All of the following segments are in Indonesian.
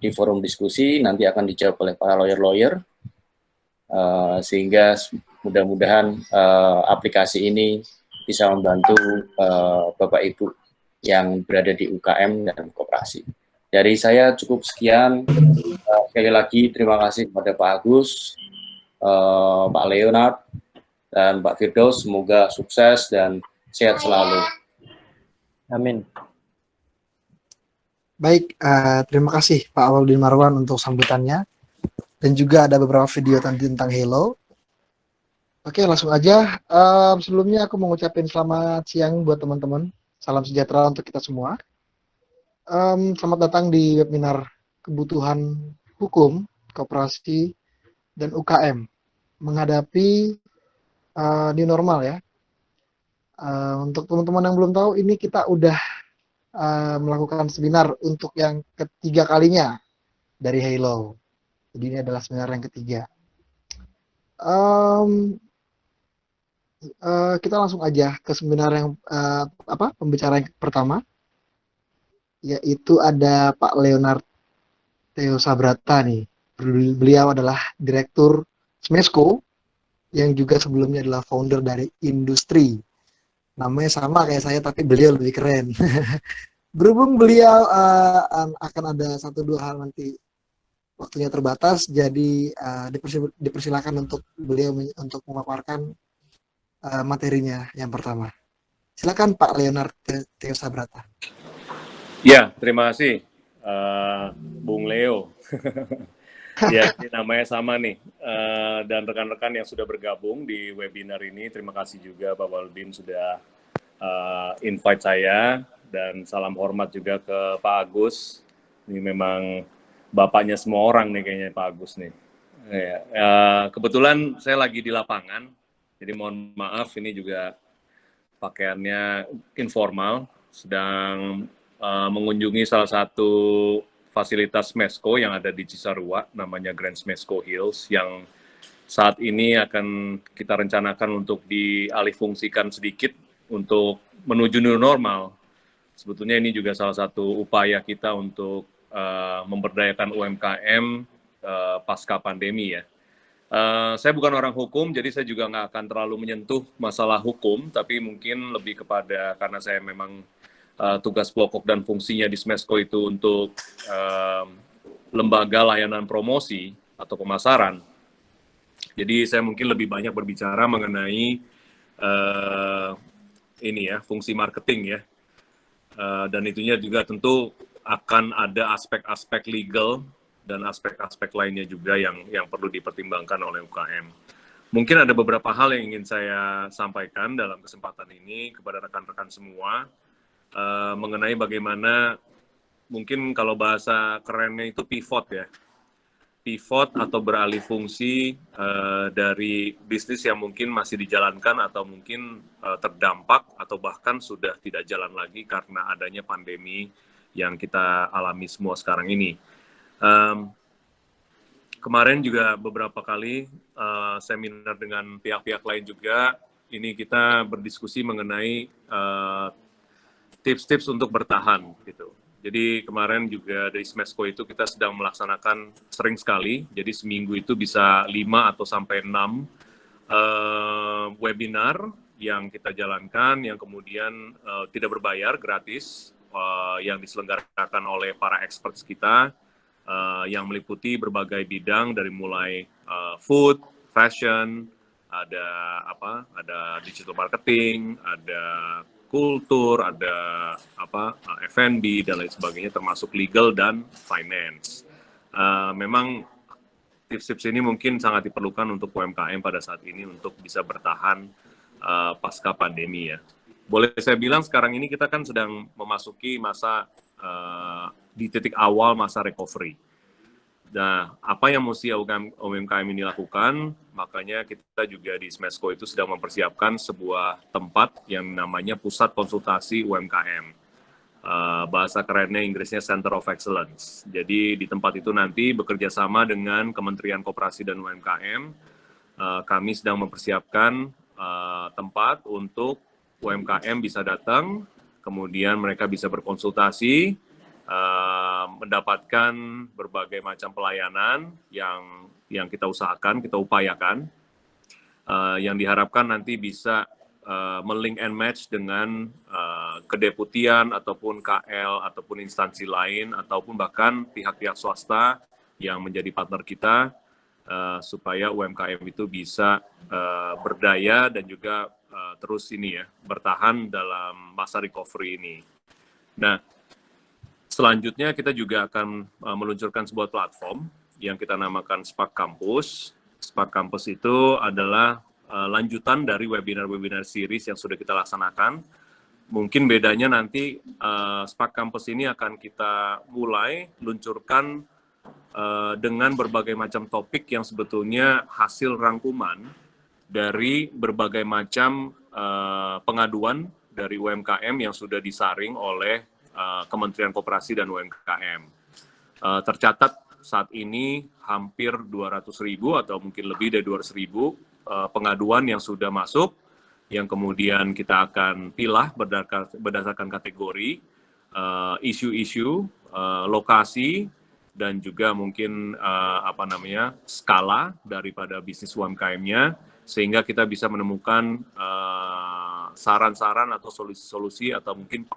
di forum diskusi nanti akan dijawab oleh para lawyer-lawyer, sehingga mudah-mudahan aplikasi ini bisa membantu Bapak Ibu yang berada di UKM dan koperasi. Dari saya cukup sekian. Sekali lagi terima kasih kepada Pak Agus, Pak Leonard, dan Pak Firdaus. Semoga sukses dan sehat selalu. Amin. Baik, terima kasih Pak Awaludin Marwan untuk sambutannya. Dan juga ada beberapa video tentang Halo. Oke, langsung aja. Sebelumnya aku mau ngucapin selamat siang buat teman-teman. Salam sejahtera untuk kita semua. Selamat datang di webinar kebutuhan hukum, koperasi, dan UKM menghadapi new normal ya. Untuk teman-teman yang belum tahu, ini kita udah melakukan seminar untuk yang ketiga kalinya dari Halo. Jadi ini adalah seminar yang ketiga. Kita langsung aja ke seminar yang pembicara yang pertama, yaitu ada Pak Leonard Theo Sabrata nih. Beliau adalah Direktur Smesco yang juga sebelumnya adalah founder dari Industri. Namanya sama kayak saya tapi beliau lebih keren. Berhubung beliau akan ada 1-2 hal nanti waktunya terbatas, jadi dipersilakan untuk beliau untuk memaparkan materinya yang pertama. Silakan Pak Leonard Theo Sabrata. Ya, terima kasih Bung Leo. Ya, ini namanya sama nih. Dan rekan-rekan yang sudah bergabung di webinar ini, terima kasih juga Pak Waludin sudah invite saya, dan salam hormat juga ke Pak Agus. Ini memang bapaknya semua orang nih kayaknya Pak Agus nih. Kebetulan saya lagi di lapangan, jadi mohon maaf ini juga pakaiannya informal, sedang mengunjungi salah satu fasilitas Smesco yang ada di Cisarua, namanya Grand Smesco Hills, yang saat ini akan kita rencanakan untuk dialihfungsikan sedikit untuk menuju new normal. Sebetulnya ini juga salah satu upaya kita untuk memberdayakan UMKM pasca pandemi ya. Saya bukan orang hukum, jadi saya juga nggak akan terlalu menyentuh masalah hukum, tapi mungkin lebih kepada, karena saya memang tugas pokok dan fungsinya di Smesco itu untuk lembaga layanan promosi atau pemasaran. Jadi saya mungkin lebih banyak berbicara mengenai ini ya, fungsi marketing ya. Dan itunya juga tentu akan ada aspek-aspek legal dan aspek-aspek lainnya juga yang perlu dipertimbangkan oleh UKM. Mungkin ada beberapa hal yang ingin saya sampaikan dalam kesempatan ini kepada rekan-rekan semua, mengenai bagaimana mungkin kalau bahasa kerennya itu pivot ya, pivot atau beralih fungsi dari bisnis yang mungkin masih dijalankan atau mungkin terdampak atau bahkan sudah tidak jalan lagi karena adanya pandemi yang kita alami semua sekarang ini. Kemarin juga beberapa kali seminar dengan pihak-pihak lain juga, ini kita berdiskusi mengenai tips-tips untuk bertahan gitu. Jadi kemarin juga dari Smesco itu kita sedang melaksanakan sering sekali, jadi seminggu itu bisa 5 atau sampai 6 webinar yang kita jalankan, yang kemudian tidak berbayar, gratis, yang diselenggarakan oleh para experts kita, yang meliputi berbagai bidang dari mulai food, fashion, ada digital marketing, ada kultur, ada F&B dan lain sebagainya, termasuk legal dan finance. Memang tips-tips ini mungkin sangat diperlukan untuk UMKM pada saat ini untuk bisa bertahan pasca pandemi ya. Boleh saya bilang sekarang ini kita kan sedang memasuki masa di titik awal masa recovery. Nah, apa yang mesti UMKM ini lakukan? Makanya kita juga di Smesco itu sedang mempersiapkan sebuah tempat yang namanya Pusat Konsultasi UMKM. Bahasa kerennya Inggrisnya Center of Excellence. Jadi di tempat itu nanti bekerja sama dengan Kementerian Koperasi dan UMKM, kami sedang mempersiapkan tempat untuk UMKM bisa datang, kemudian mereka bisa berkonsultasi, mendapatkan berbagai macam pelayanan yang kita usahakan, kita upayakan, yang diharapkan nanti bisa melink and match dengan kedeputian ataupun KL ataupun instansi lain ataupun bahkan pihak-pihak swasta yang menjadi partner kita supaya UMKM itu bisa berdaya dan juga terus ini ya bertahan dalam masa recovery ini. Nah, selanjutnya kita juga akan meluncurkan sebuah platform yang kita namakan Spark Campus. Spark Campus itu adalah lanjutan dari webinar-webinar series yang sudah kita laksanakan. Mungkin bedanya nanti Spark Campus ini akan kita mulai luncurkan dengan berbagai macam topik yang sebetulnya hasil rangkuman dari berbagai macam pengaduan dari UMKM yang sudah disaring oleh Kementerian Koperasi dan UMKM. Tercatat saat ini hampir 200.000 atau mungkin lebih dari 200.000 pengaduan yang sudah masuk, yang kemudian kita akan pilah berdasarkan kategori, isu-isu, lokasi, dan juga mungkin skala daripada bisnis UMKM-nya, sehingga kita bisa menemukan saran-saran atau solusi-solusi atau mungkin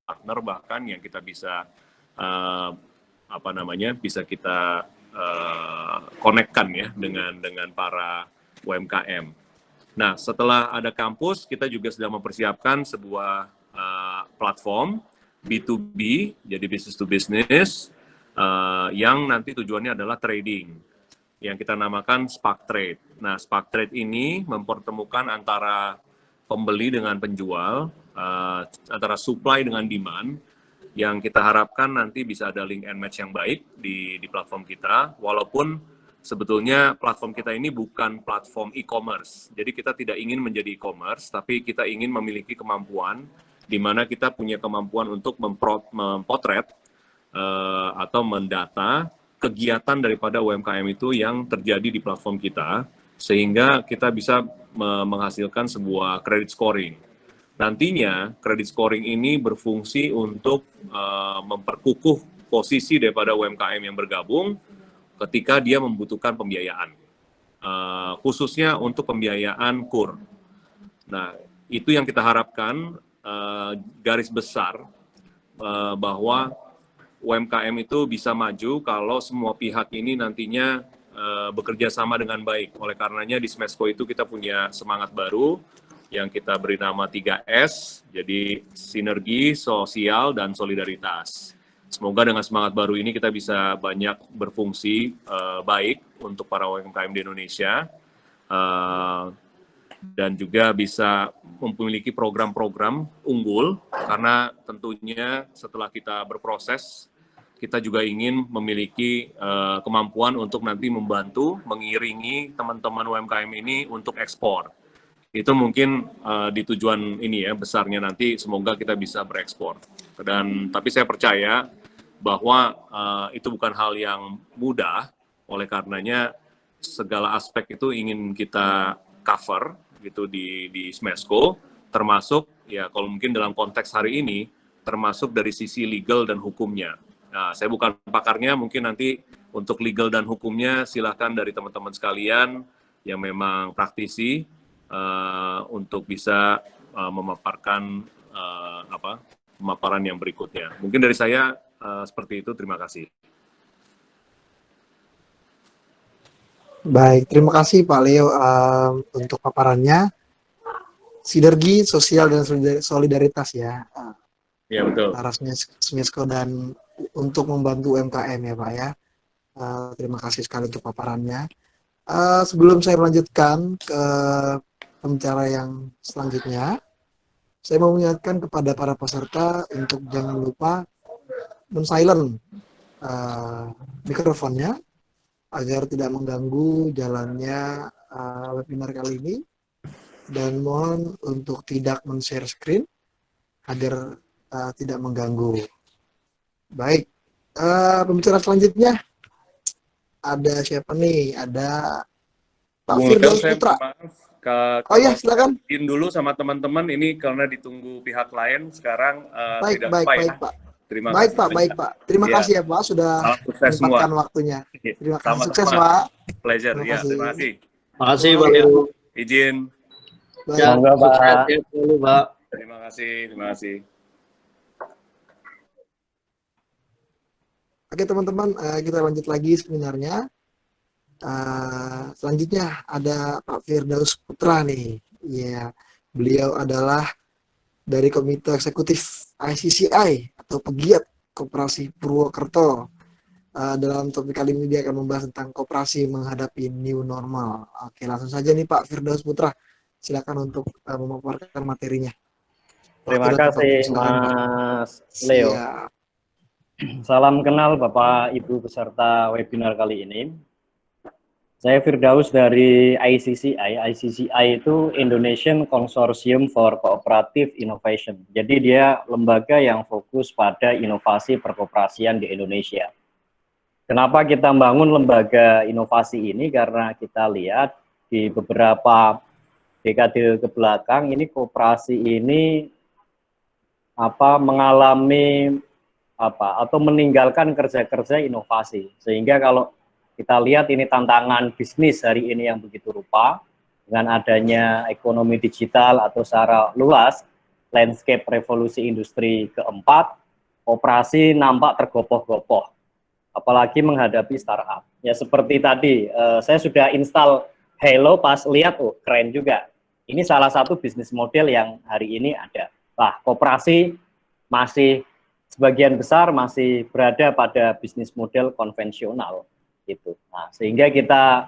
partner bahkan yang kita bisa bisa kita konekkan ya dengan para UMKM. Nah, setelah ada kampus, kita juga sedang mempersiapkan sebuah platform B2B, jadi business to business, yang nanti tujuannya adalah trading, yang kita namakan Spark Trade. Nah, Spark Trade ini mempertemukan antara pembeli dengan penjual, antara supply dengan demand, yang kita harapkan nanti bisa ada link and match yang baik di platform kita, walaupun sebetulnya platform kita ini bukan platform e-commerce. Jadi kita tidak ingin menjadi e-commerce, tapi kita ingin memiliki kemampuan di mana kita punya kemampuan untuk mempotret atau mendata kegiatan daripada UMKM itu yang terjadi di platform kita, sehingga kita bisa menghasilkan sebuah credit scoring. Nantinya, credit scoring ini berfungsi untuk memperkukuh posisi daripada UMKM yang bergabung ketika dia membutuhkan pembiayaan, khususnya untuk pembiayaan KUR. Nah, itu yang kita harapkan, garis besar, bahwa UMKM itu bisa maju kalau semua pihak ini nantinya bekerja sama dengan baik. Oleh karenanya di Smesco itu kita punya semangat baru yang kita beri nama 3S, jadi sinergi, sosial, dan solidaritas. Semoga dengan semangat baru ini kita bisa banyak berfungsi baik untuk para UMKM di Indonesia, dan juga bisa memiliki program-program unggul, karena tentunya setelah kita berproses, kita juga ingin memiliki kemampuan untuk nanti membantu, mengiringi teman-teman UMKM ini untuk ekspor. Itu mungkin di tujuan ini ya, besarnya nanti semoga kita bisa berekspor. Tapi saya percaya bahwa itu bukan hal yang mudah, oleh karenanya segala aspek itu ingin kita cover gitu di Smesco, termasuk ya kalau mungkin dalam konteks hari ini, termasuk dari sisi legal dan hukumnya. Nah, saya bukan pakarnya, mungkin nanti untuk legal dan hukumnya silakan dari teman-teman sekalian yang memang praktisi untuk bisa memaparkan pemaparan yang berikutnya. Mungkin dari saya seperti itu, terima kasih. Baik, terima kasih Pak Leo untuk paparannya. Sinergi sosial dan solidaritas ya. Ya, betul. Larasnya Smesco dan untuk membantu UMKM ya Pak ya. Terima kasih sekali untuk paparannya. Sebelum saya melanjutkan ke pembicara yang selanjutnya, saya mau mengingatkan kepada para peserta untuk jangan lupa men-silent mikrofonnya agar tidak mengganggu jalannya webinar kali ini, dan mohon untuk tidak men-share screen agar tidak mengganggu. Baik, pembicara selanjutnya ada siapa nih? Ada Pak Firdaus Putra. Oh ya, silakan. Izin dulu sama teman-teman ini karena ditunggu pihak lain sekarang. Baik, Pak. Terima Baik kasih Pak, banyak. baik Pak. Terima Iya. kasih ya Pak sudah Salam sukses semua. menyempatkan waktunya. Terima kasih. Sukses Sama-sama. Pak. Pleasure. Terima Ya, kasih. terima kasih. Makasih Terima Pak kasih. Leo. Izin. Baik. Ya, Semoga, Pak. sukses ya dulu Pak. Terima kasih. Terima kasih. Oke teman-teman, kita lanjut lagi seminarnya. Selanjutnya ada Pak Firdaus Putra nih. Ya, beliau adalah dari Komite Eksekutif ICCI atau Pegiat Koperasi Purwokerto. Dalam topik kali ini dia akan membahas tentang koperasi menghadapi new normal. Oke, langsung saja nih Pak Firdaus Putra. Silakan untuk memaparkan materinya. Terima Waktu dan tempat kasih silakan, Pak. Mas Leo. Siap. Salam kenal Bapak Ibu peserta webinar kali ini. Saya Firdaus dari ICCI. ICCI itu Indonesian Consortium for Cooperative Innovation. Jadi dia lembaga yang fokus pada inovasi perkoperasian di Indonesia. Kenapa kita bangun lembaga inovasi ini? Karena kita lihat di beberapa dekade ke belakang ini koperasi ini mengalami atau meninggalkan kerja-kerja inovasi. Sehingga kalau kita lihat ini tantangan bisnis hari ini yang begitu rupa, dengan adanya ekonomi digital atau secara luas, landscape revolusi industri keempat, koperasi nampak tergopoh-gopoh, apalagi menghadapi startup. Ya seperti tadi, saya sudah install Hello pas lihat, oh keren juga. Ini salah satu bisnis model yang hari ini ada. Nah, koperasi masih sebagian besar masih berada pada bisnis model konvensional. Gitu. Nah, sehingga kita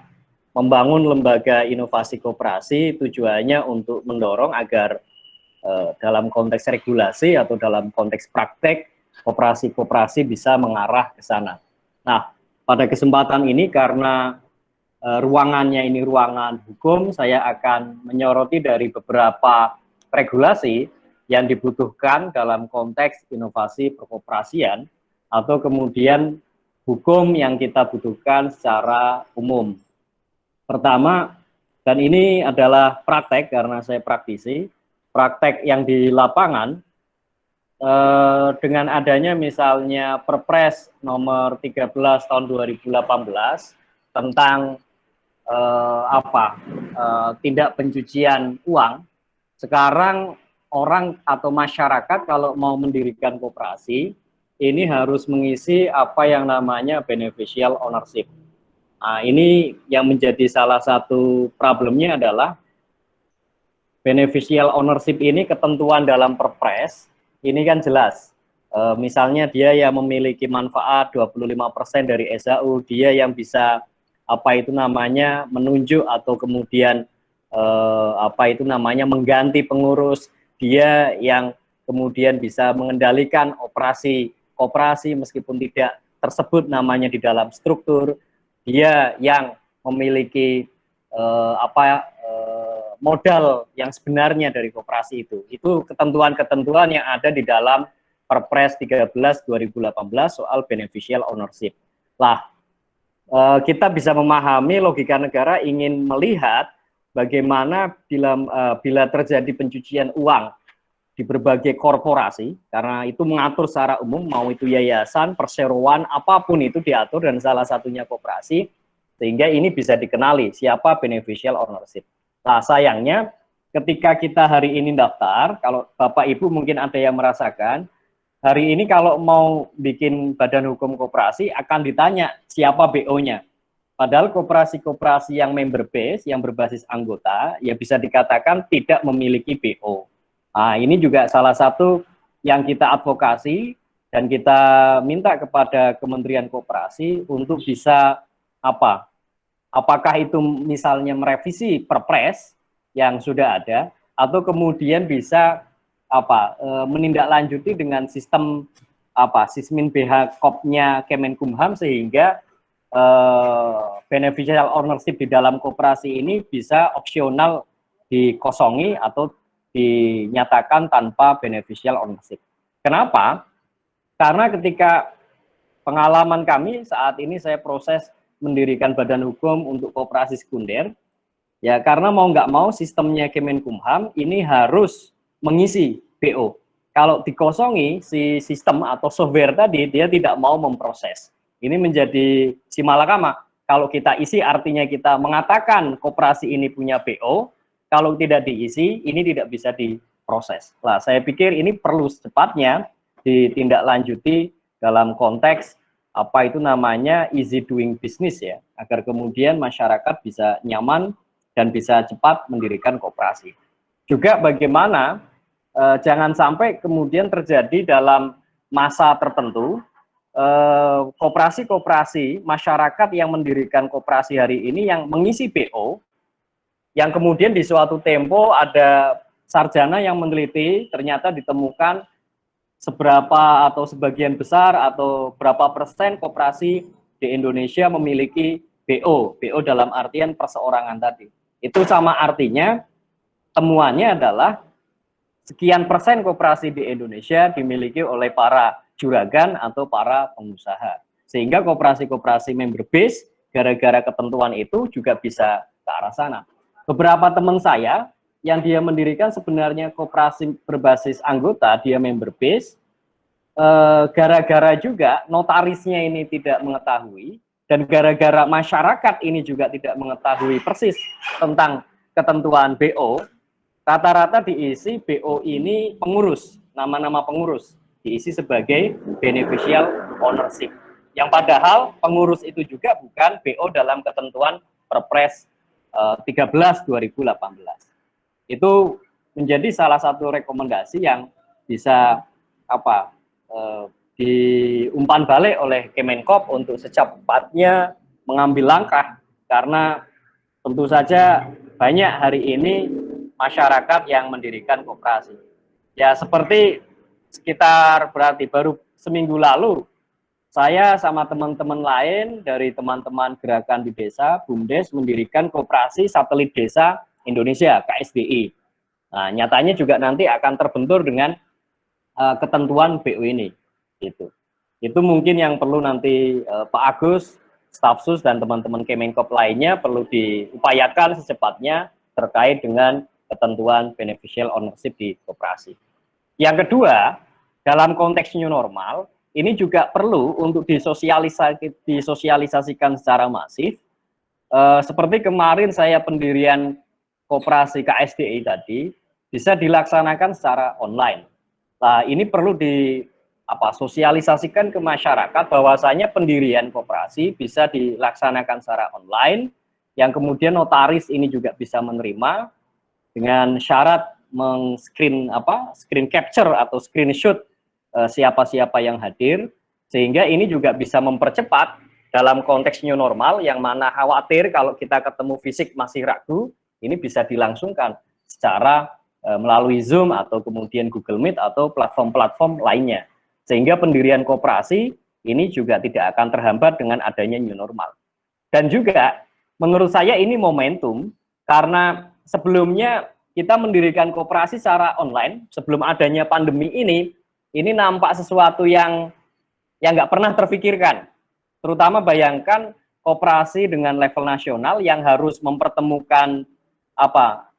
membangun lembaga inovasi koperasi tujuannya untuk mendorong agar dalam konteks regulasi atau dalam konteks praktek koperasi-koperasi bisa mengarah ke sana. Nah, pada kesempatan ini karena ruangannya ini ruangan hukum, saya akan menyoroti dari beberapa regulasi yang dibutuhkan dalam konteks inovasi perkoperasian atau kemudian hukum yang kita butuhkan secara umum. Pertama, dan ini adalah praktek karena saya praktisi, praktek yang di lapangan dengan adanya misalnya Perpres nomor 13 tahun 2018 tentang tindak pencucian uang. Sekarang orang atau masyarakat kalau mau mendirikan koperasi ini harus mengisi apa yang namanya beneficial ownership. Nah, ini yang menjadi salah satu problemnya adalah beneficial ownership ini ketentuan dalam Perpres, ini kan jelas. Misalnya dia yang memiliki manfaat 25% dari SAU, dia yang bisa menunjuk atau kemudian mengganti pengurus, dia yang kemudian bisa mengendalikan operasi koperasi meskipun tidak tersebut namanya di dalam struktur, dia yang memiliki modal yang sebenarnya dari koperasi itu. Itu ketentuan-ketentuan yang ada di dalam Perpres 13 2018 soal beneficial ownership. Lah, kita bisa memahami logika negara ingin melihat bagaimana bila terjadi pencucian uang di berbagai korporasi, karena itu mengatur secara umum, mau itu yayasan, perseroan, apapun itu diatur, dan salah satunya koperasi, sehingga ini bisa dikenali siapa beneficial ownership. Nah, sayangnya ketika kita hari ini daftar, kalau Bapak Ibu mungkin ada yang merasakan, hari ini kalau mau bikin badan hukum koperasi akan ditanya siapa BO-nya. Padahal koperasi-koperasi yang member base, yang berbasis anggota, ya bisa dikatakan tidak memiliki BO. Nah, ini juga salah satu yang kita advokasi dan kita minta kepada Kementerian Koperasi untuk bisa apakah itu misalnya merevisi Perpres yang sudah ada, atau kemudian bisa menindaklanjuti dengan sistem Sismin BH Kop-nya Kemenkumham, sehingga beneficial ownership di dalam koperasi ini bisa opsional dikosongi atau dinyatakan tanpa beneficial ownership. Kenapa? Karena ketika pengalaman kami saat ini saya proses mendirikan badan hukum untuk koperasi sekunder, ya karena mau nggak mau sistemnya Kemenkumham ini harus mengisi BO. kalau dikosongi si sistem atau software tadi, dia tidak mau memproses. Ini menjadi si malakama. Kalau kita isi artinya kita mengatakan koperasi ini punya BO, kalau tidak diisi, ini tidak bisa diproses. Nah, saya pikir ini perlu secepatnya ditindaklanjuti dalam konteks apa itu namanya easy doing business ya, agar kemudian masyarakat bisa nyaman dan bisa cepat mendirikan koperasi. Juga bagaimana jangan sampai kemudian terjadi dalam masa tertentu koperasi-koperasi masyarakat yang mendirikan koperasi hari ini yang mengisi BO, yang kemudian di suatu tempo ada sarjana yang meneliti, ternyata ditemukan seberapa atau sebagian besar atau berapa persen koperasi di Indonesia memiliki BO dalam artian perseorangan tadi. Itu sama artinya temuannya adalah sekian persen koperasi di Indonesia dimiliki oleh para juragan atau para pengusaha. Sehingga koperasi-koperasi member base gara-gara ketentuan itu juga bisa ke arah sana. Beberapa teman saya yang dia mendirikan sebenarnya koperasi berbasis anggota, dia member base, gara-gara juga notarisnya ini tidak mengetahui, dan gara-gara masyarakat ini juga tidak mengetahui persis tentang ketentuan BO, rata-rata diisi BO ini pengurus, nama-nama pengurus, diisi sebagai beneficial ownership. Yang padahal pengurus itu juga bukan BO dalam ketentuan Perpres 13 2018. Itu menjadi salah satu rekomendasi yang bisa diumpan balik oleh Kemenkop untuk secepatnya mengambil langkah, karena tentu saja banyak hari ini masyarakat yang mendirikan koperasi. Ya seperti sekitar berarti baru seminggu lalu saya sama teman-teman lain dari teman-teman gerakan di desa, BUMDes, mendirikan koperasi satelit desa Indonesia, KSDI. Nah, nyatanya juga nanti akan terbentur dengan ketentuan BO ini. Itu mungkin yang perlu nanti Pak Agus, staf sus dan teman-teman Kemenkop lainnya perlu diupayakan secepatnya terkait dengan ketentuan beneficial ownership di koperasi. Yang kedua, dalam konteks new normal, ini juga perlu untuk disosialisasikan secara masif. Seperti kemarin saya pendirian koperasi KSDI tadi, bisa dilaksanakan secara online. Nah, ini perlu sosialisasikan ke masyarakat bahwasanya pendirian koperasi bisa dilaksanakan secara online, yang kemudian notaris ini juga bisa menerima dengan syarat screen capture atau screenshot siapa-siapa yang hadir, sehingga ini juga bisa mempercepat dalam konteks new normal yang mana khawatir kalau kita ketemu fisik masih ragu, ini bisa dilangsungkan secara melalui Zoom atau kemudian Google Meet atau platform-platform lainnya. Sehingga pendirian koperasi ini juga tidak akan terhambat dengan adanya new normal. Dan juga menurut saya ini momentum, karena sebelumnya kita mendirikan koperasi secara online, sebelum adanya pandemi ini nampak sesuatu yang nggak pernah terfikirkan. Terutama bayangkan koperasi dengan level nasional yang harus mempertemukan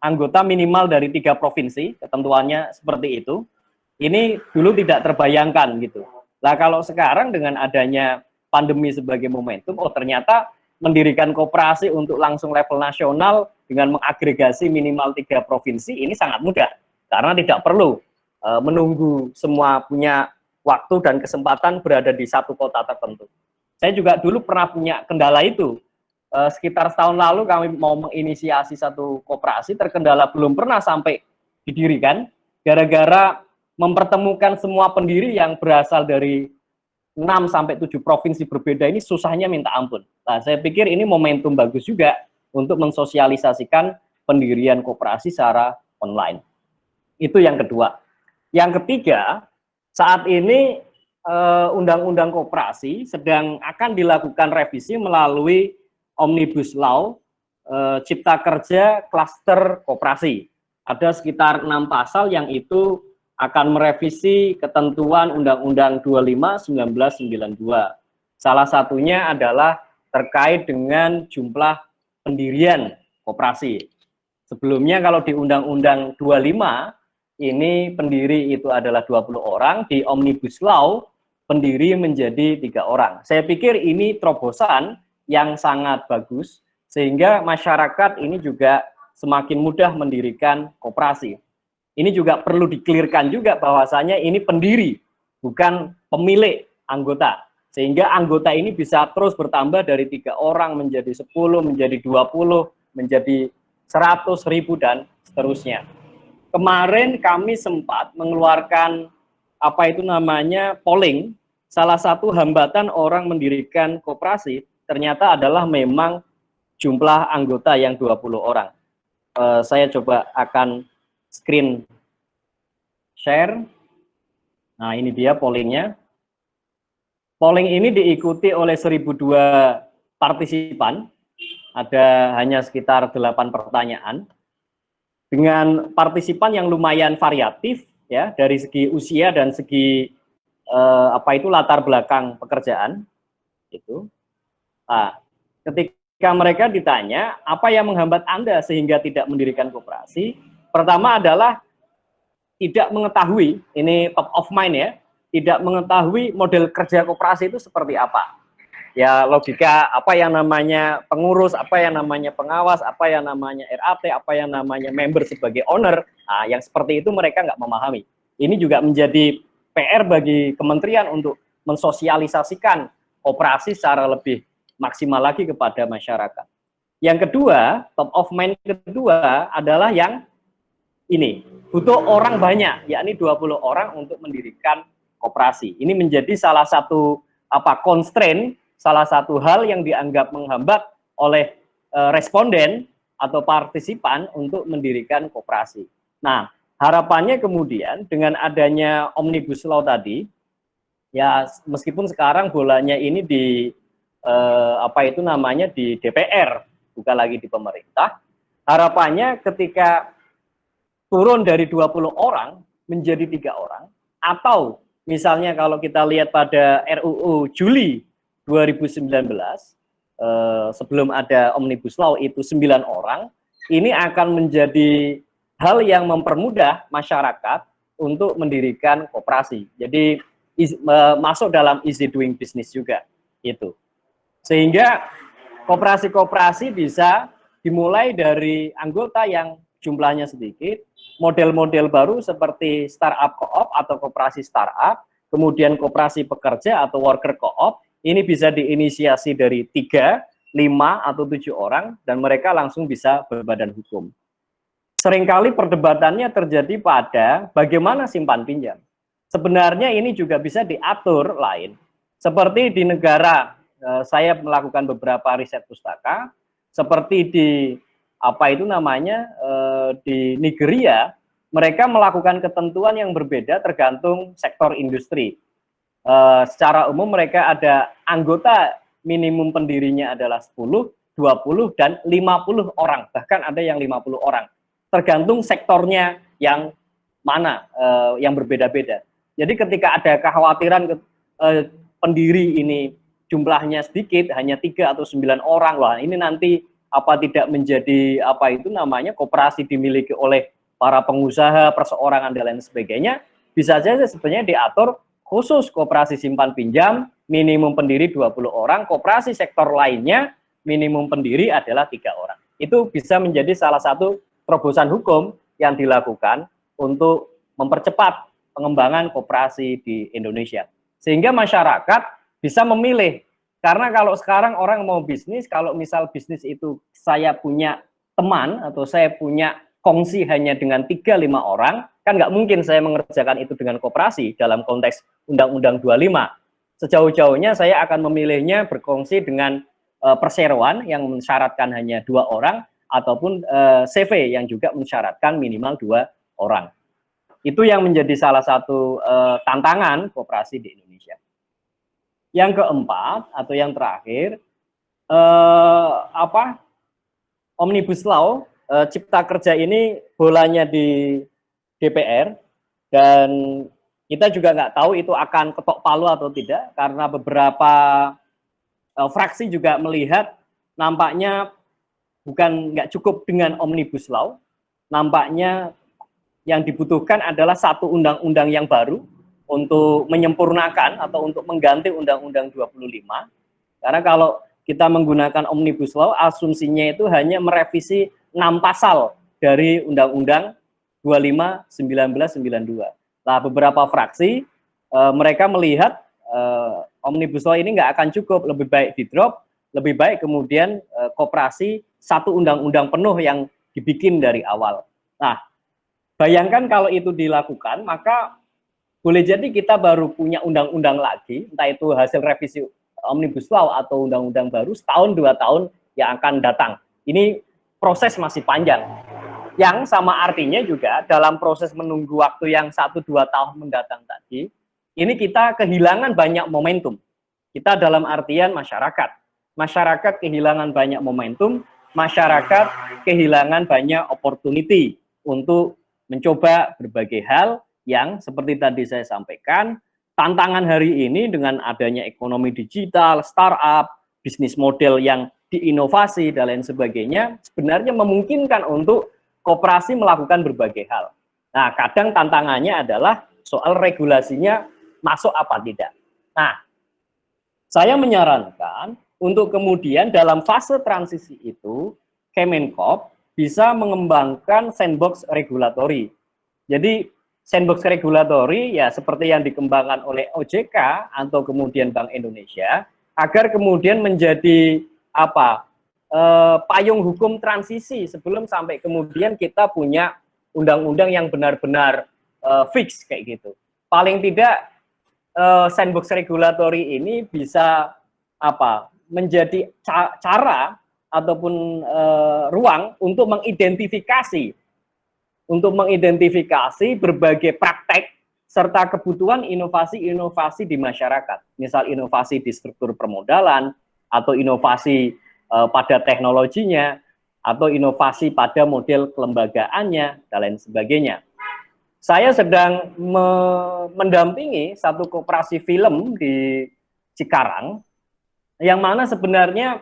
anggota minimal dari 3 provinsi, ketentuannya seperti itu. Ini dulu tidak terbayangkan gitu. Nah, kalau sekarang dengan adanya pandemi sebagai momentum, ternyata mendirikan koperasi untuk langsung level nasional dengan mengagregasi minimal 3 provinsi ini sangat mudah, karena tidak perlu menunggu semua punya waktu dan kesempatan berada di satu kota tertentu. Saya juga dulu pernah punya kendala itu. Sekitar setahun lalu kami mau menginisiasi satu koperasi, terkendala belum pernah sampai didirikan, gara-gara mempertemukan semua pendiri yang berasal dari 6-7 provinsi berbeda ini susahnya minta ampun. Nah, saya pikir ini momentum bagus juga untuk mensosialisasikan pendirian koperasi secara online. Itu yang kedua. Yang ketiga, saat ini Undang-Undang Koperasi sedang akan dilakukan revisi melalui Omnibus Law Cipta Kerja Klaster Koperasi. Ada sekitar 6 pasal yang itu akan merevisi ketentuan Undang-Undang 25/1992. Salah satunya adalah terkait dengan jumlah pendirian koperasi. Sebelumnya kalau di Undang-Undang 25 ini pendiri itu adalah 20 orang, di Omnibus Law pendiri menjadi 3 orang. Saya pikir ini terobosan yang sangat bagus, sehingga masyarakat ini juga semakin mudah mendirikan koperasi. Ini juga perlu di-clearkan juga bahwasanya ini pendiri, bukan pemilik anggota. Sehingga anggota ini bisa terus bertambah dari 3 orang menjadi 10, menjadi 20, menjadi 100, 1000, dan seterusnya. Kemarin kami sempat mengeluarkan polling. Salah satu hambatan orang mendirikan koperasi ternyata adalah memang jumlah anggota yang 20 orang. Saya coba akan screen share. Nah, ini dia pollingnya. Polling ini diikuti oleh 1002 partisipan. Ada hanya sekitar 8 pertanyaan. Dengan partisipan yang lumayan variatif, ya, dari segi usia dan segi latar belakang pekerjaan itu. Nah, ketika mereka ditanya apa yang menghambat Anda sehingga tidak mendirikan koperasi, pertama adalah tidak mengetahui, ini top of mind ya, tidak mengetahui model kerja koperasi itu seperti apa. Ya, logika apa yang namanya pengurus, apa yang namanya pengawas, apa yang namanya RAT, apa yang namanya member sebagai owner, nah, yang seperti itu mereka nggak memahami. Ini juga menjadi PR bagi kementerian untuk mensosialisasikan koperasi secara lebih maksimal lagi kepada masyarakat. Yang kedua, top of mind kedua adalah yang ini, butuh orang banyak, yakni 20 orang untuk mendirikan koperasi. Ini menjadi salah satu constraint, salah satu hal yang dianggap menghambat oleh responden atau partisipan untuk mendirikan koperasi. Nah, harapannya kemudian dengan adanya Omnibus Law tadi, ya meskipun sekarang bolanya ini di di DPR, bukan lagi di pemerintah, harapannya ketika turun dari 20 orang menjadi 3 orang, atau misalnya kalau kita lihat pada RUU Juli 2019, sebelum ada Omnibus Law itu 9 orang, ini akan menjadi hal yang mempermudah masyarakat untuk mendirikan koperasi. Jadi masuk dalam easy doing business juga itu. Sehingga koperasi-koperasi bisa dimulai dari anggota yang jumlahnya sedikit, model-model baru seperti startup co-op atau koperasi startup, kemudian koperasi pekerja atau worker co-op, ini bisa diinisiasi dari 3, 5, atau 7 orang, dan mereka langsung bisa berbadan hukum. Seringkali perdebatannya terjadi pada bagaimana simpan pinjam. Sebenarnya ini juga bisa diatur lain. Seperti di negara, saya melakukan beberapa riset pustaka, seperti di di Nigeria, mereka melakukan ketentuan yang berbeda tergantung sektor industri. Secara umum mereka ada anggota minimum pendirinya adalah 10, 20, dan 50 orang, bahkan ada yang 50 orang. Tergantung sektornya yang mana, yang berbeda-beda. Jadi ketika ada kekhawatiran pendiri ini jumlahnya sedikit, hanya 3 atau 9 orang, wah ini nanti tidak menjadi koperasi dimiliki oleh para pengusaha, perseorangan, dan lain sebagainya, bisa saja sebenarnya diatur khusus koperasi simpan pinjam, minimum pendiri 20 orang, koperasi sektor lainnya, minimum pendiri adalah 3 orang. Itu bisa menjadi salah satu terobosan hukum yang dilakukan untuk mempercepat pengembangan koperasi di Indonesia. Sehingga masyarakat bisa memilih. Karena kalau sekarang orang mau bisnis, kalau misal bisnis itu saya punya teman atau saya punya kongsi hanya dengan 3-5 orang, kan nggak mungkin saya mengerjakan itu dengan koperasi dalam konteks Undang-Undang 25. Sejauh-jauhnya saya akan memilihnya berkongsi dengan perseroan yang mensyaratkan hanya 2 orang, ataupun CV yang juga mensyaratkan minimal 2 orang. Itu yang menjadi salah satu tantangan koperasi di Indonesia. Yang keempat atau yang terakhir, Omnibus Law, Cipta Kerja ini bolanya di DPR, dan kita juga nggak tahu itu akan ketok palu atau tidak, karena beberapa fraksi juga melihat nampaknya nggak cukup dengan Omnibus Law, nampaknya yang dibutuhkan adalah satu undang-undang yang baru untuk menyempurnakan atau untuk mengganti Undang-Undang 25. Karena kalau kita menggunakan Omnibus Law, asumsinya itu hanya merevisi 6 pasal dari Undang-Undang 25 1992. Nah, beberapa fraksi mereka melihat Omnibus Law ini nggak akan cukup, lebih baik di drop, lebih baik kemudian koperasi satu undang-undang penuh yang dibikin dari awal. Nah, bayangkan kalau itu dilakukan, maka boleh jadi kita baru punya undang-undang lagi, entah itu hasil revisi Omnibus Law atau undang-undang baru setahun 2 tahun yang akan datang. Ini proses masih panjang. Yang sama artinya juga dalam proses menunggu waktu yang 1-2 tahun mendatang tadi, ini kita kehilangan banyak momentum. Kita dalam artian masyarakat. Masyarakat kehilangan banyak momentum, masyarakat kehilangan banyak opportunity untuk mencoba berbagai hal yang seperti tadi saya sampaikan, tantangan hari ini dengan adanya ekonomi digital, startup, bisnis model yang diinovasi, dan lain sebagainya, sebenarnya memungkinkan untuk koperasi melakukan berbagai hal. Nah, kadang tantangannya adalah soal regulasinya masuk apa tidak. Nah, saya menyarankan untuk kemudian dalam fase transisi itu, Kemenkop bisa mengembangkan sandbox regulatory. Jadi sandbox regulatory ya seperti yang dikembangkan oleh OJK atau kemudian Bank Indonesia, agar kemudian menjadi payung hukum transisi sebelum sampai kemudian kita punya undang-undang yang benar-benar fix kayak gitu. Paling tidak sandbox regulatory ini bisa menjadi cara ataupun ruang untuk mengidentifikasi berbagai praktek serta kebutuhan inovasi-inovasi di masyarakat. Misal inovasi di struktur permodalan, atau inovasi pada teknologinya, atau inovasi pada model kelembagaannya, dan lain sebagainya. Saya sedang mendampingi satu koperasi film di Cikarang, yang mana sebenarnya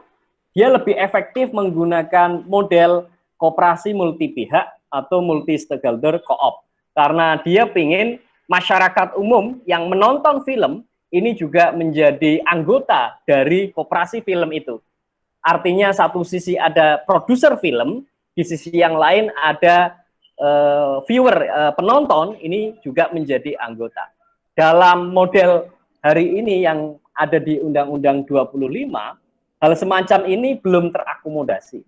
dia lebih efektif menggunakan model koperasi multi pihak atau multi stakeholder co-op, karena dia ingin masyarakat umum yang menonton film ini juga menjadi anggota dari koperasi film itu. Artinya satu sisi ada produser film, di sisi yang lain ada viewer, penonton ini juga menjadi anggota. Dalam model hari ini yang ada di Undang-Undang 25, hal semacam ini belum terakomodasi.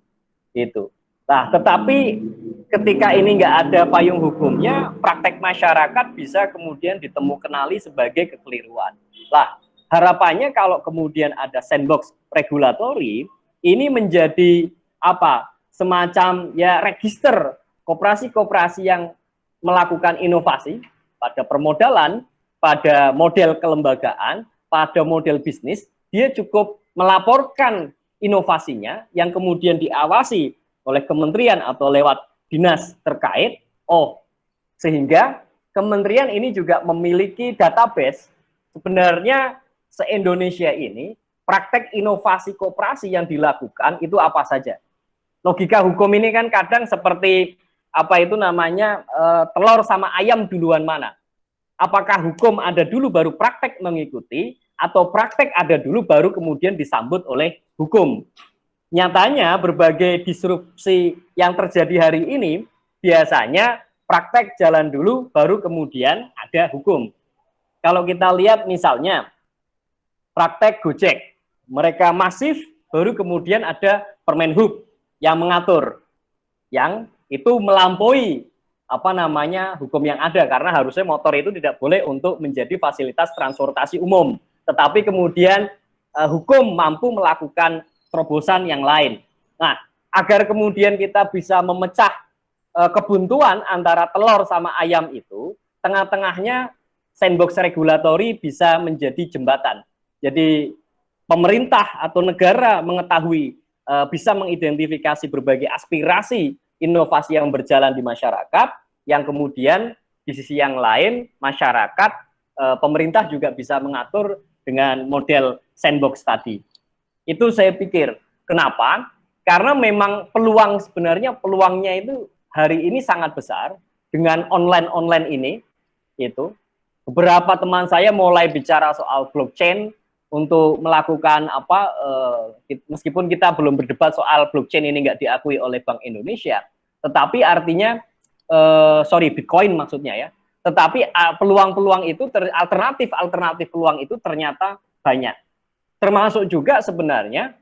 Gitu. Nah, tetapi ketika ini nggak ada payung hukumnya, praktek masyarakat bisa kemudian kenali sebagai kekeliruan. Lah, harapannya kalau kemudian ada sandbox regulatory, ini menjadi semacam ya register koperasi-koperasi yang melakukan inovasi pada permodalan, pada model kelembagaan, pada model bisnis, dia cukup melaporkan inovasinya yang kemudian diawasi oleh kementerian atau lewat dinas terkait, sehingga kementerian ini juga memiliki database sebenarnya se-Indonesia ini praktek inovasi koperasi yang dilakukan itu apa saja. Logika hukum ini kan kadang seperti telur sama ayam duluan mana? Apakah hukum ada dulu baru praktek mengikuti, atau praktek ada dulu baru kemudian disambut oleh hukum? Nyatanya berbagai disrupsi yang terjadi hari ini biasanya praktek jalan dulu baru kemudian ada hukum. Kalau kita lihat misalnya praktek Gojek, mereka masif baru kemudian ada Permenhub yang mengatur, yang itu melampaui hukum yang ada, karena harusnya motor itu tidak boleh untuk menjadi fasilitas transportasi umum, tetapi kemudian hukum mampu melakukan terobosan yang lain. Nah, agar kemudian kita bisa memecah kebuntuan antara telur sama ayam itu, tengah-tengahnya sandbox regulatory bisa menjadi jembatan. Jadi pemerintah atau negara mengetahui, bisa mengidentifikasi berbagai aspirasi inovasi yang berjalan di masyarakat, yang kemudian di sisi yang lain masyarakat, pemerintah juga bisa mengatur dengan model sandbox tadi. Itu saya pikir. Kenapa? Karena memang peluangnya itu hari ini sangat besar, dengan online ini, itu beberapa teman saya mulai bicara soal blockchain untuk melakukan apa, meskipun kita belum berdebat soal blockchain ini nggak diakui oleh Bank Indonesia, tetapi artinya Bitcoin maksudnya ya. Tetapi peluang-peluang itu, alternatif peluang itu ternyata banyak. Termasuk juga sebenarnya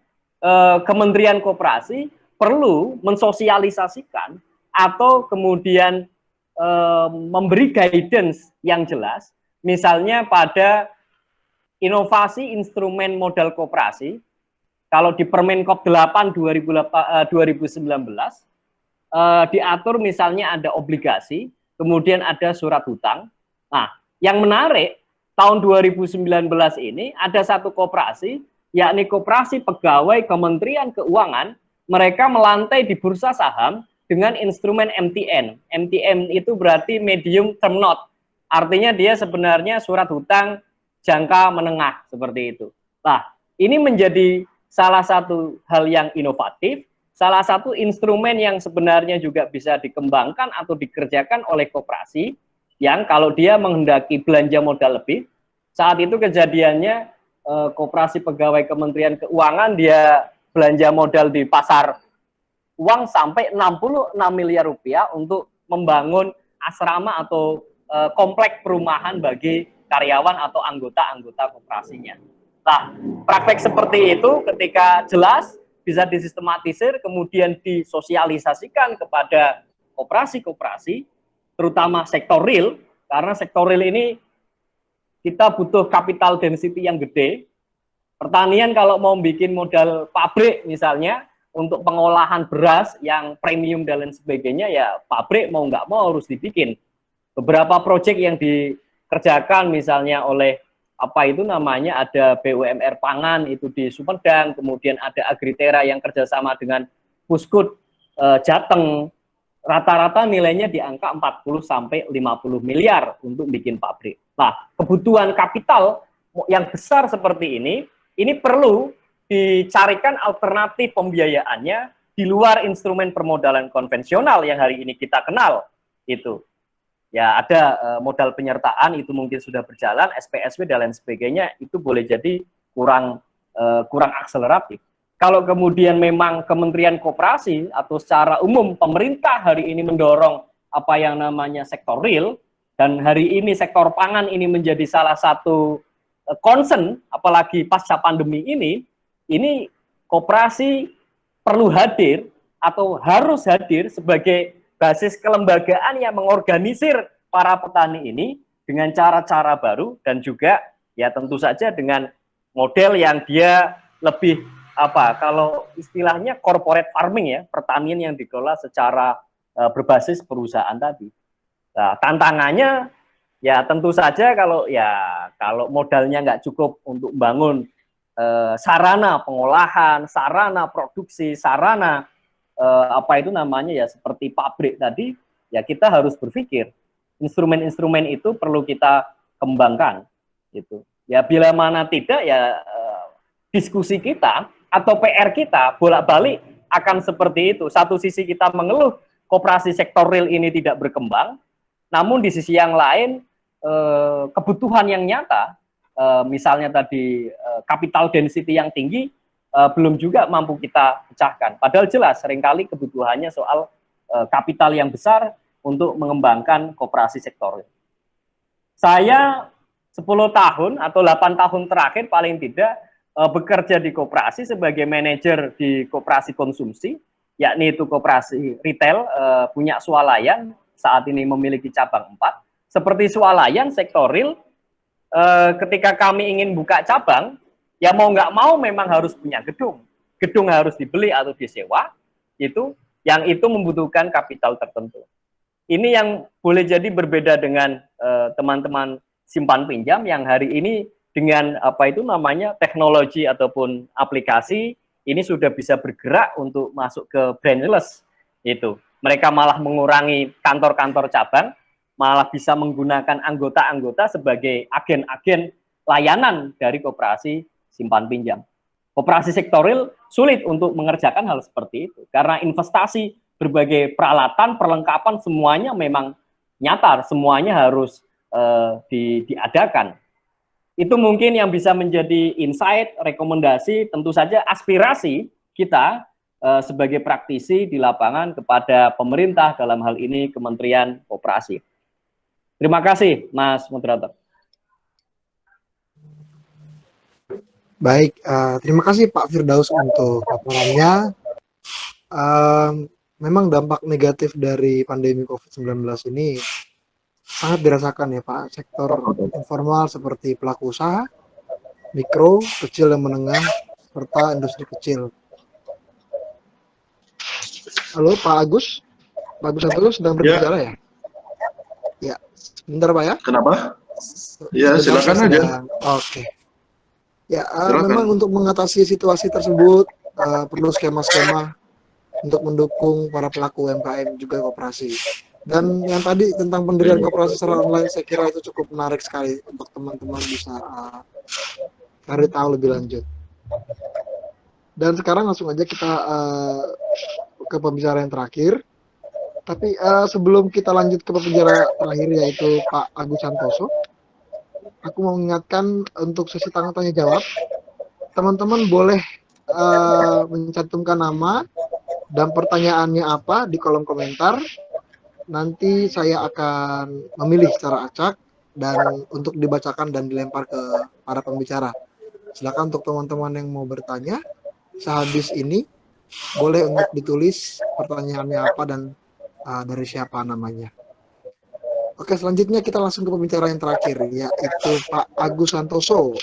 Kementerian Koperasi perlu mensosialisasikan atau kemudian memberi guidance yang jelas, misalnya pada inovasi instrumen modal koperasi. Kalau di Permenkop 8 2019 diatur misalnya ada obligasi, kemudian ada surat hutang. Nah, yang menarik tahun 2019 ini ada satu koperasi, yakni Koperasi Pegawai Kementerian Keuangan, mereka melantai di bursa saham dengan instrumen MTN. MTN itu berarti medium term note. Artinya dia sebenarnya surat hutang jangka menengah seperti itu. Nah, ini menjadi salah satu hal yang inovatif, salah satu instrumen yang sebenarnya juga bisa dikembangkan atau dikerjakan oleh koperasi yang kalau dia menghendaki belanja modal lebih. Saat itu kejadiannya Koperasi Pegawai Kementerian Keuangan dia belanja modal di pasar uang sampai 66 miliar rupiah untuk membangun asrama atau komplek perumahan bagi karyawan atau anggota-anggota koperasinya. Nah, praktek seperti itu ketika jelas bisa disistematisir, kemudian disosialisasikan kepada koperasi-koperasi, terutama sektor real, karena sektor real ini kita butuh capital density yang gede. Pertanian kalau mau bikin modal pabrik misalnya, untuk pengolahan beras yang premium dan lain sebagainya, ya pabrik mau nggak mau harus dibikin. Beberapa proyek yang dikerjakan misalnya oleh apa itu namanya, ada BUMR Pangan itu di Sumedang, kemudian ada Agritera yang kerjasama dengan Puskut Jateng, rata-rata nilainya di angka 40 sampai 50 miliar untuk bikin pabrik. Nah, kebutuhan kapital yang besar seperti ini perlu dicarikan alternatif pembiayaannya di luar instrumen permodalan konvensional yang hari ini kita kenal. Itu ya ada modal penyertaan itu mungkin sudah berjalan, SPSW dan lain sebagainya, itu boleh jadi kurang akseleratif. Kalau kemudian memang Kementerian Koperasi atau secara umum pemerintah hari ini mendorong apa yang namanya sektor real, dan hari ini sektor pangan ini menjadi salah satu concern, apalagi pasca pandemi ini koperasi perlu hadir atau harus hadir sebagai basis kelembagaan yang mengorganisir para petani ini dengan cara-cara baru, dan juga ya tentu saja dengan model yang dia lebih apa, kalau istilahnya corporate farming ya, pertanian yang dikelola secara berbasis perusahaan tadi. Nah, tantangannya ya tentu saja kalau modalnya nggak cukup untuk bangun sarana pengolahan, sarana produksi, sarana apa itu namanya ya seperti pabrik tadi, ya kita harus berpikir instrumen-instrumen itu perlu kita kembangkan gitu. Ya bila mana tidak ya diskusi kita atau PR kita bolak-balik akan seperti itu. Satu sisi kita mengeluh koperasi sektor real ini tidak berkembang, namun di sisi yang lain kebutuhan yang nyata, misalnya tadi capital density yang tinggi belum juga mampu kita pecahkan. Padahal jelas seringkali kebutuhannya soal kapital yang besar untuk mengembangkan koperasi sektor. Saya 10 tahun atau 8 tahun terakhir paling tidak bekerja di koperasi sebagai manajer di koperasi konsumsi, yakni itu koperasi retail, punya swalayan, saat ini memiliki cabang 4. Seperti swalayan sektor real, ketika kami ingin buka cabang, ya mau nggak mau memang harus punya gedung. Gedung harus dibeli atau disewa, yang itu membutuhkan kapital tertentu. Ini yang boleh jadi berbeda dengan teman-teman simpan pinjam yang hari ini dengan apa itu namanya teknologi ataupun aplikasi ini sudah bisa bergerak untuk masuk ke branchless. Itu mereka malah mengurangi kantor-kantor cabang, malah bisa menggunakan anggota-anggota sebagai agen-agen layanan dari koperasi simpan pinjam. Koperasi sektor real sulit untuk mengerjakan hal seperti itu karena investasi berbagai peralatan, perlengkapan semuanya memang nyata, semuanya harus diadakan. Itu mungkin yang bisa menjadi insight, rekomendasi, tentu saja aspirasi kita sebagai praktisi di lapangan kepada pemerintah, dalam hal ini Kementerian Koperasi. Terima kasih, Mas Moderator. Baik, terima kasih Pak Firdaus untuk laporannya. Memang dampak negatif dari pandemi COVID-19 ini sangat dirasakan ya Pak, sektor informal seperti pelaku usaha, mikro, kecil dan menengah, serta industri kecil. Halo Pak Agus Santoso sedang berbicara ya? Ya, sebentar Pak ya. Kenapa? Ya, silakan aja. Oke. Ya, memang untuk mengatasi situasi tersebut perlu skema-skema untuk mendukung para pelaku UMKM juga koperasi. Dan yang tadi tentang pendirian koperasi secara online, saya kira itu cukup menarik sekali untuk teman-teman bisa cari tahu lebih lanjut. Dan sekarang langsung aja kita ke pembicara yang terakhir. Tapi sebelum kita lanjut ke pembicara terakhir yaitu Pak Agus Santoso, aku mau mengingatkan untuk sesi tanya jawab, teman-teman boleh mencantumkan nama dan pertanyaannya apa di kolom komentar. Nanti saya akan memilih secara acak dan untuk dibacakan dan dilempar ke para pembicara. Silakan untuk teman-teman yang mau bertanya sehabis ini boleh untuk ditulis pertanyaannya apa dan dari siapa namanya. Oke, selanjutnya kita langsung ke pembicara yang terakhir, yaitu Pak Agus Santoso.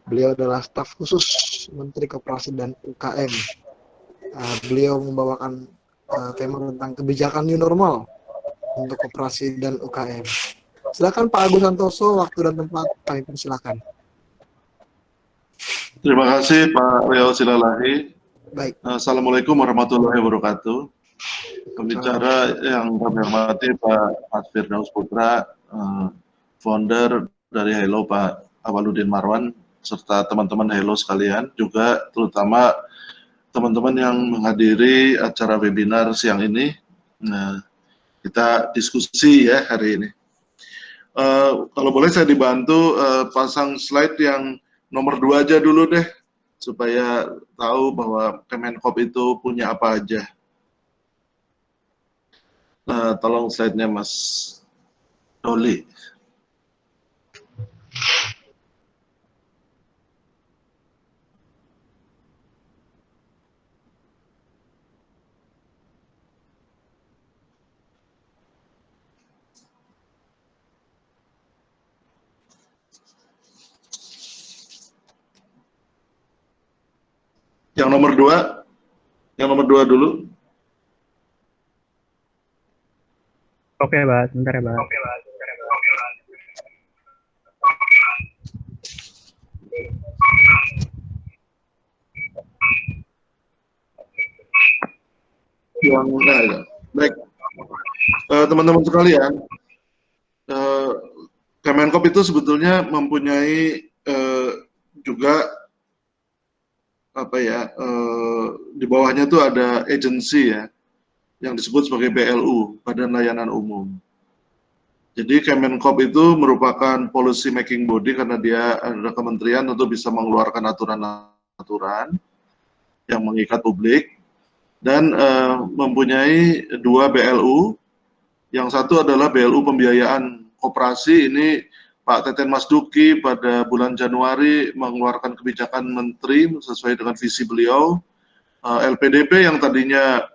Beliau adalah staf khusus Menteri Koperasi dan UKM. Beliau membawakan tema tentang kebijakan new normal untuk koperasi dan UKM. Silakan Pak Agus Santoso, waktu dan tempat kami persilakan. Terima kasih Pak Riau Silalahi. Baik. Assalamualaikum warahmatullahi wabarakatuh. Pembicara yang kami hormati Pak Mas Firdaus Putra, founder dari Hello Pak Awaludin Marwan, serta teman-teman Hello sekalian, juga terutama teman-teman yang menghadiri acara webinar siang ini. Nah, kita diskusi ya hari ini. Kalau boleh saya dibantu pasang slide yang nomor 2 aja dulu deh, supaya tahu bahwa Kemenkop itu punya apa aja. Tolong slide-nya Mas Doli. Yang nomor 2 dulu. Oke, Pak. Sebentar ya, Pak. Baik. Teman-teman sekalian, Kemenkop itu sebetulnya mempunyai juga di bawahnya itu ada agensi ya, yang disebut sebagai BLU, Badan Layanan Umum. Jadi Kemenkop itu merupakan policy making body karena dia adalah kementerian untuk bisa mengeluarkan aturan-aturan yang mengikat publik, dan mempunyai 2 BLU. Yang satu adalah BLU Pembiayaan Koperasi. Ini Pak Teten Mas Duki pada bulan Januari mengeluarkan kebijakan menteri sesuai dengan visi beliau. LPDP yang tadinya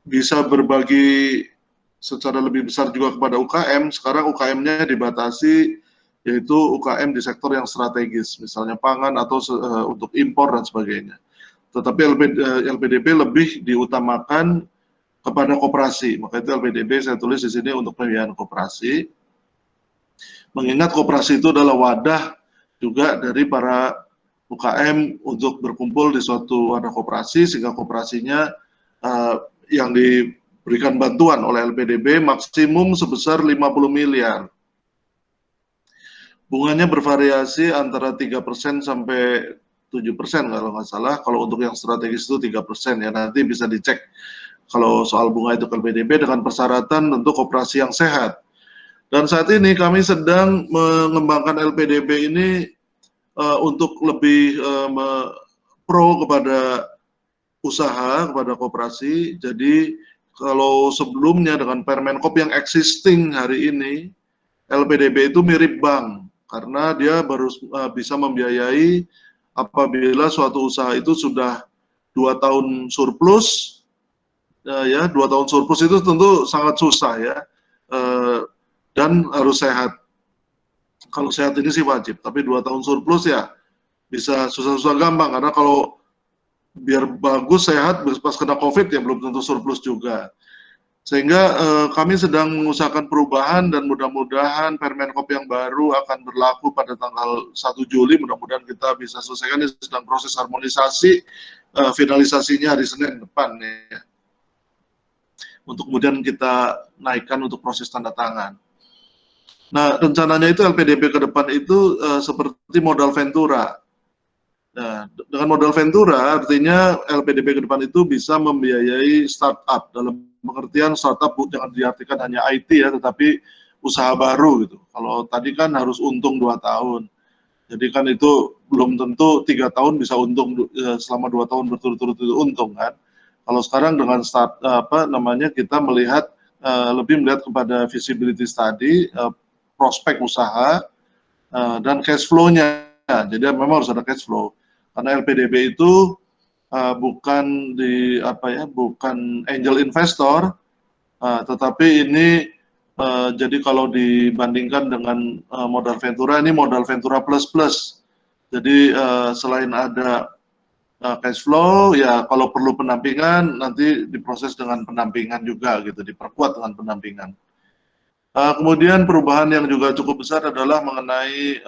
bisa berbagi secara lebih besar juga kepada UKM, sekarang UKM-nya dibatasi, yaitu UKM di sektor yang strategis, misalnya pangan atau untuk impor dan sebagainya. Tetapi LPDP lebih diutamakan kepada koperasi, maka itu LPDP saya tulis di sini untuk pembiayaan koperasi. Mengingat koperasi itu adalah wadah juga dari para UKM untuk berkumpul di suatu wadah koperasi, sehingga koperasinya yang diberikan bantuan oleh LPDP maksimum sebesar 50 miliar. Bunganya bervariasi antara 3% sampai 7% kalau nggak salah. Kalau untuk yang strategis itu 3% ya, nanti bisa dicek Kalau soal bunga itu ke LPDB dengan persyaratan tentu koperasi yang sehat. Dan saat ini kami sedang mengembangkan LPDB ini untuk lebih pro kepada usaha, kepada koperasi. Jadi kalau sebelumnya dengan Permenkop yang existing hari ini, LPDB itu mirip bank karena dia baru bisa membiayai apabila suatu usaha itu sudah 2 tahun surplus, ya 2 tahun surplus itu tentu sangat susah ya, dan harus sehat. Kalau sehat ini sih wajib, tapi 2 tahun surplus ya bisa susah-susah gampang karena kalau biar bagus sehat pas kena COVID ya belum tentu surplus juga. Sehingga kami sedang mengusahakan perubahan dan mudah-mudahan Permenkop yang baru akan berlaku pada tanggal 1 Juli, mudah-mudahan kita bisa selesaikan. Ini sedang proses harmonisasi, finalisasinya hari Senin depan ya. Untuk kemudian kita naikkan untuk proses tanda tangan. Nah, rencananya itu LPDB ke depan itu seperti modal ventura. Nah, dengan modal ventura artinya LPDB ke depan itu bisa membiayai startup. Dalam pengertian startup jangan diartikan hanya IT ya, tetapi usaha baru gitu. Kalau tadi kan harus untung 2 tahun. Jadi kan itu belum tentu 3 tahun bisa untung selama 2 tahun berturut-turut itu untung kan. Kalau sekarang dengan kita melihat lebih melihat kepada visibility study, prospek usaha dan cash flow-nya. Jadi memang harus ada cash flow. Karena LPDB itu bukan bukan angel investor, tetapi ini jadi kalau dibandingkan dengan modal ventura, ini modal ventura plus. Jadi selain ada cash flow, ya kalau perlu pendampingan nanti diproses dengan pendampingan juga gitu, diperkuat dengan pendampingan. Kemudian perubahan yang juga cukup besar adalah mengenai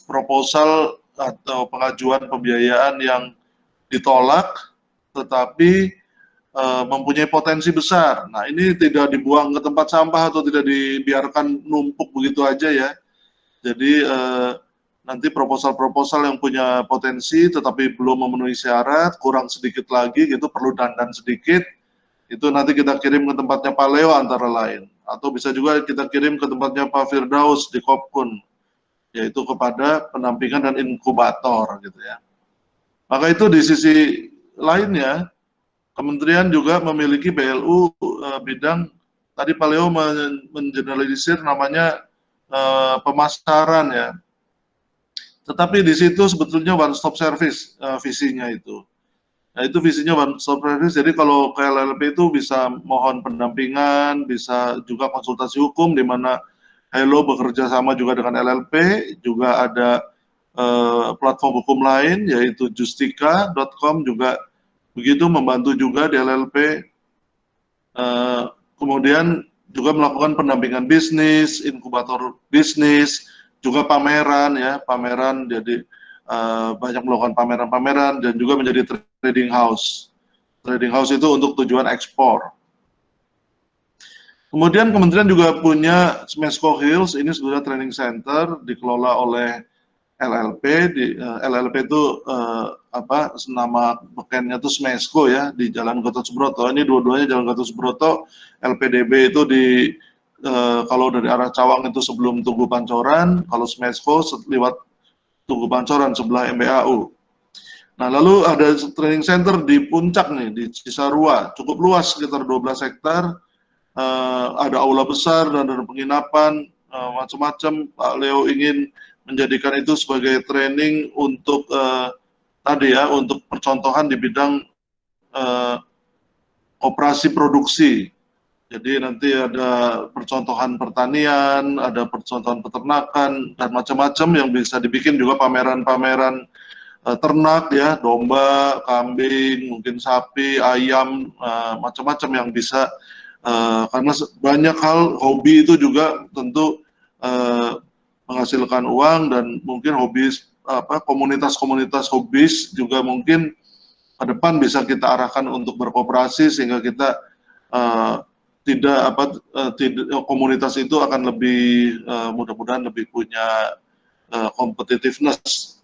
proposal atau pengajuan pembiayaan yang ditolak, tetapi mempunyai potensi besar. Nah, ini tidak dibuang ke tempat sampah atau tidak dibiarkan numpuk begitu aja ya. Jadi nanti proposal-proposal yang punya potensi tetapi belum memenuhi syarat, kurang sedikit lagi gitu, perlu dandan sedikit, itu nanti kita kirim ke tempatnya Pak Leo antara lain. Atau bisa juga kita kirim ke tempatnya Pak Firdaus di Kopkun, yaitu kepada pendampingan dan inkubator gitu ya. Maka itu di sisi lainnya, Kementerian juga memiliki BLU bidang, tadi Pak Leo mengeneralisir namanya pemasaran ya. Tetapi di situ sebetulnya one stop service visinya itu. Nah itu visinya one stop service, jadi kalau ke LLP itu bisa mohon pendampingan, bisa juga konsultasi hukum, di mana Hello bekerja sama juga dengan LLP, juga ada platform hukum lain yaitu justika.com juga begitu membantu juga di LLP. Kemudian juga melakukan pendampingan bisnis, inkubator bisnis, juga pameran ya, pameran, jadi banyak melakukan pameran-pameran dan juga menjadi trading house. Trading house itu untuk tujuan ekspor. Kemudian Kementerian juga punya Smesco Hills, ini sebenarnya training center dikelola oleh LLP. LLP itu nama bekennya itu Smesco ya, di Jalan Gatot Subroto. Ini dua-duanya Jalan Gatot Subroto. LPDB itu kalau dari arah Cawang itu sebelum Tugu Pancoran, kalau Smesco lewat Tugu Pancoran sebelah MBAU. Nah, lalu ada training center di puncak nih, di Cisarua, cukup luas, sekitar 12 hektar, ada aula besar dan ada penginapan, macam-macam. Pak Leo ingin menjadikan itu sebagai training untuk untuk percontohan di bidang operasi produksi. Jadi nanti ada percontohan pertanian, ada percontohan peternakan, dan macam-macam yang bisa dibikin juga pameran-pameran ternak ya, domba, kambing, mungkin sapi, ayam, macam-macam yang bisa, karena banyak hal, hobi itu juga tentu menghasilkan uang, dan mungkin komunitas-komunitas hobis juga mungkin ke depan bisa kita arahkan untuk berkooperasi sehingga kita komunitas itu akan lebih mudah-mudahan lebih punya competitiveness.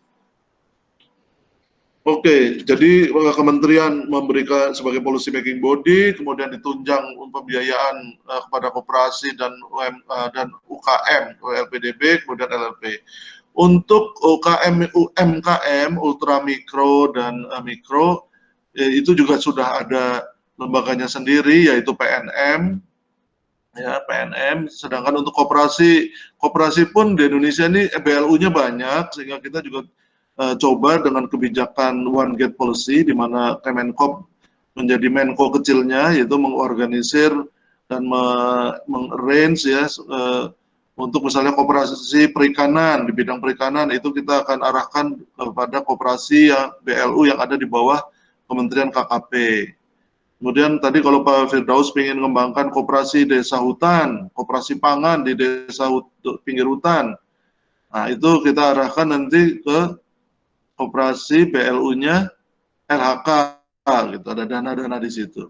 Oke, jadi kementerian memberikan sebagai policy making body, kemudian ditunjang pembiayaan kepada koperasi dan dan UKM, LPDB, kemudian LLP. Untuk UKM, UMKM, ultra mikro dan mikro, itu juga sudah ada lembaganya sendiri, yaitu PNM, ya PNM. Sedangkan untuk koperasi pun di Indonesia ini BLU-nya banyak, sehingga kita juga coba dengan kebijakan One Gate Policy, di mana Kemenkop menjadi Menko kecilnya, yaitu mengorganisir dan mengarrange ya untuk misalnya koperasi perikanan, di bidang perikanan itu kita akan arahkan kepada koperasi yang BLU yang ada di bawah Kementerian KKP. Kemudian tadi kalau Pak Firdaus ingin mengembangkan koperasi desa hutan, koperasi pangan di desa pinggir hutan, nah itu kita arahkan nanti ke koperasi BLU-nya LHK, gitu, ada dana-dana di situ.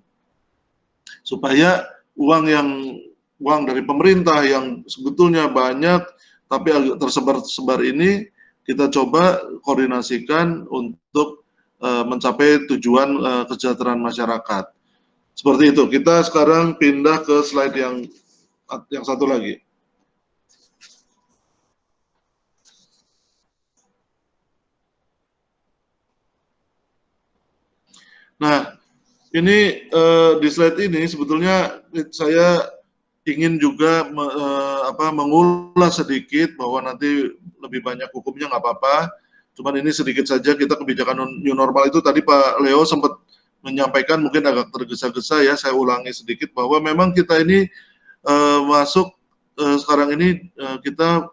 Supaya uang dari pemerintah yang sebetulnya banyak tapi agak tersebar-sebar ini kita coba koordinasikan untuk mencapai tujuan kesejahteraan masyarakat. Seperti itu. Kita sekarang pindah ke slide yang satu lagi. Nah, ini di slide ini sebetulnya saya ingin juga mengulas sedikit, bahwa nanti lebih banyak hukumnya nggak apa-apa. Cuman ini sedikit saja, kita kebijakan new normal itu tadi Pak Leo sempat menyampaikan, mungkin agak tergesa-gesa ya, saya ulangi sedikit, bahwa memang kita ini masuk sekarang ini kita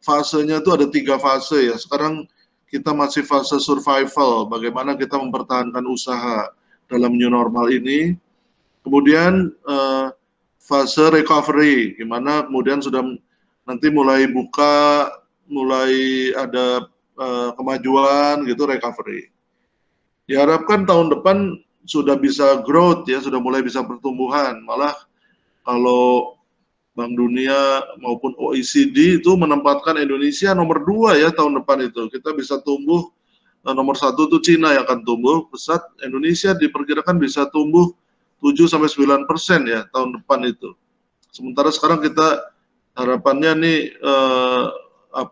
fasenya itu ada 3 fase ya. Sekarang kita masih fase survival, bagaimana kita mempertahankan usaha dalam new normal ini. Kemudian fase recovery, gimana kemudian sudah nanti mulai buka, mulai ada kemajuan gitu, recovery. Diharapkan tahun depan sudah bisa growth ya, sudah mulai bisa pertumbuhan. Malah kalau Bank Dunia maupun OECD itu menempatkan Indonesia nomor 2 ya tahun depan itu. Kita bisa tumbuh, nomor 1 itu Cina yang akan tumbuh pesat, Indonesia diperkirakan bisa tumbuh 7-9% ya tahun depan itu. Sementara sekarang kita harapannya nih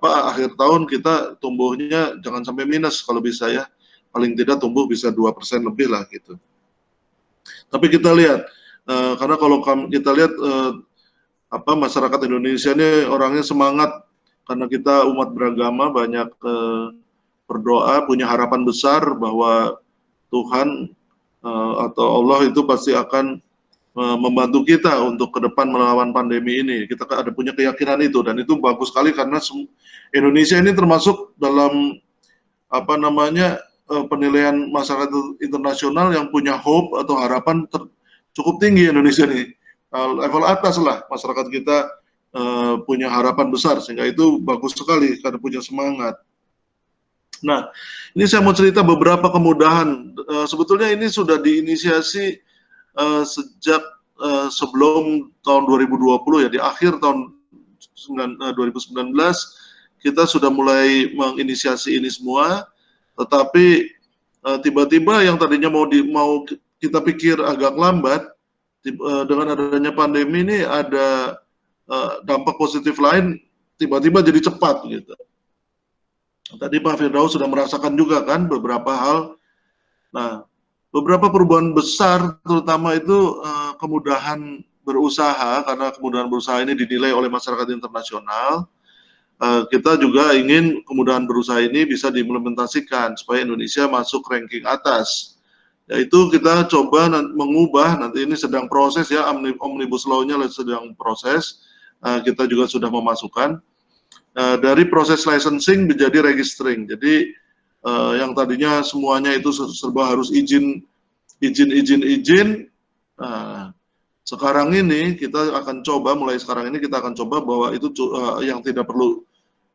akhir tahun kita tumbuhnya jangan sampai minus kalau bisa ya. Paling tidak tumbuh bisa 2% lebih lah gitu. Tapi kita lihat, karena kalau kita lihat masyarakat Indonesia ini orangnya semangat, karena kita umat beragama, banyak berdoa, punya harapan besar bahwa Tuhan atau Allah itu pasti akan membantu kita untuk ke depan melawan pandemi ini. Kita ada punya keyakinan itu, dan itu bagus sekali karena Indonesia ini termasuk dalam penilaian masyarakat internasional yang punya hope atau harapan cukup tinggi. Indonesia ini level atas lah, masyarakat kita punya harapan besar, sehingga itu bagus sekali karena punya semangat. Nah, ini saya mau cerita beberapa kemudahan. Sebetulnya ini sudah diinisiasi sejak sebelum tahun 2020 ya, di akhir tahun 2019 kita sudah mulai menginisiasi ini semua, tetapi tiba-tiba yang tadinya mau kita pikir agak lambat, dengan adanya pandemi ini ada dampak positif lain, tiba-tiba jadi cepat gitu. Tadi Pak Firdaus sudah merasakan juga kan beberapa hal. Nah, beberapa perubahan besar, terutama itu kemudahan berusaha, karena kemudahan berusaha ini dinilai oleh masyarakat internasional. Kita juga ingin kemudahan berusaha ini bisa diimplementasikan supaya Indonesia masuk ranking atas. Yaitu kita coba mengubah, nanti ini sedang proses ya, Omnibus Law-nya sedang proses, kita juga sudah memasukkan, dari proses licensing menjadi registering. Jadi yang tadinya semuanya itu serba harus izin. Sekarang ini kita akan coba, mulai sekarang ini kita akan coba bahwa itu yang tidak perlu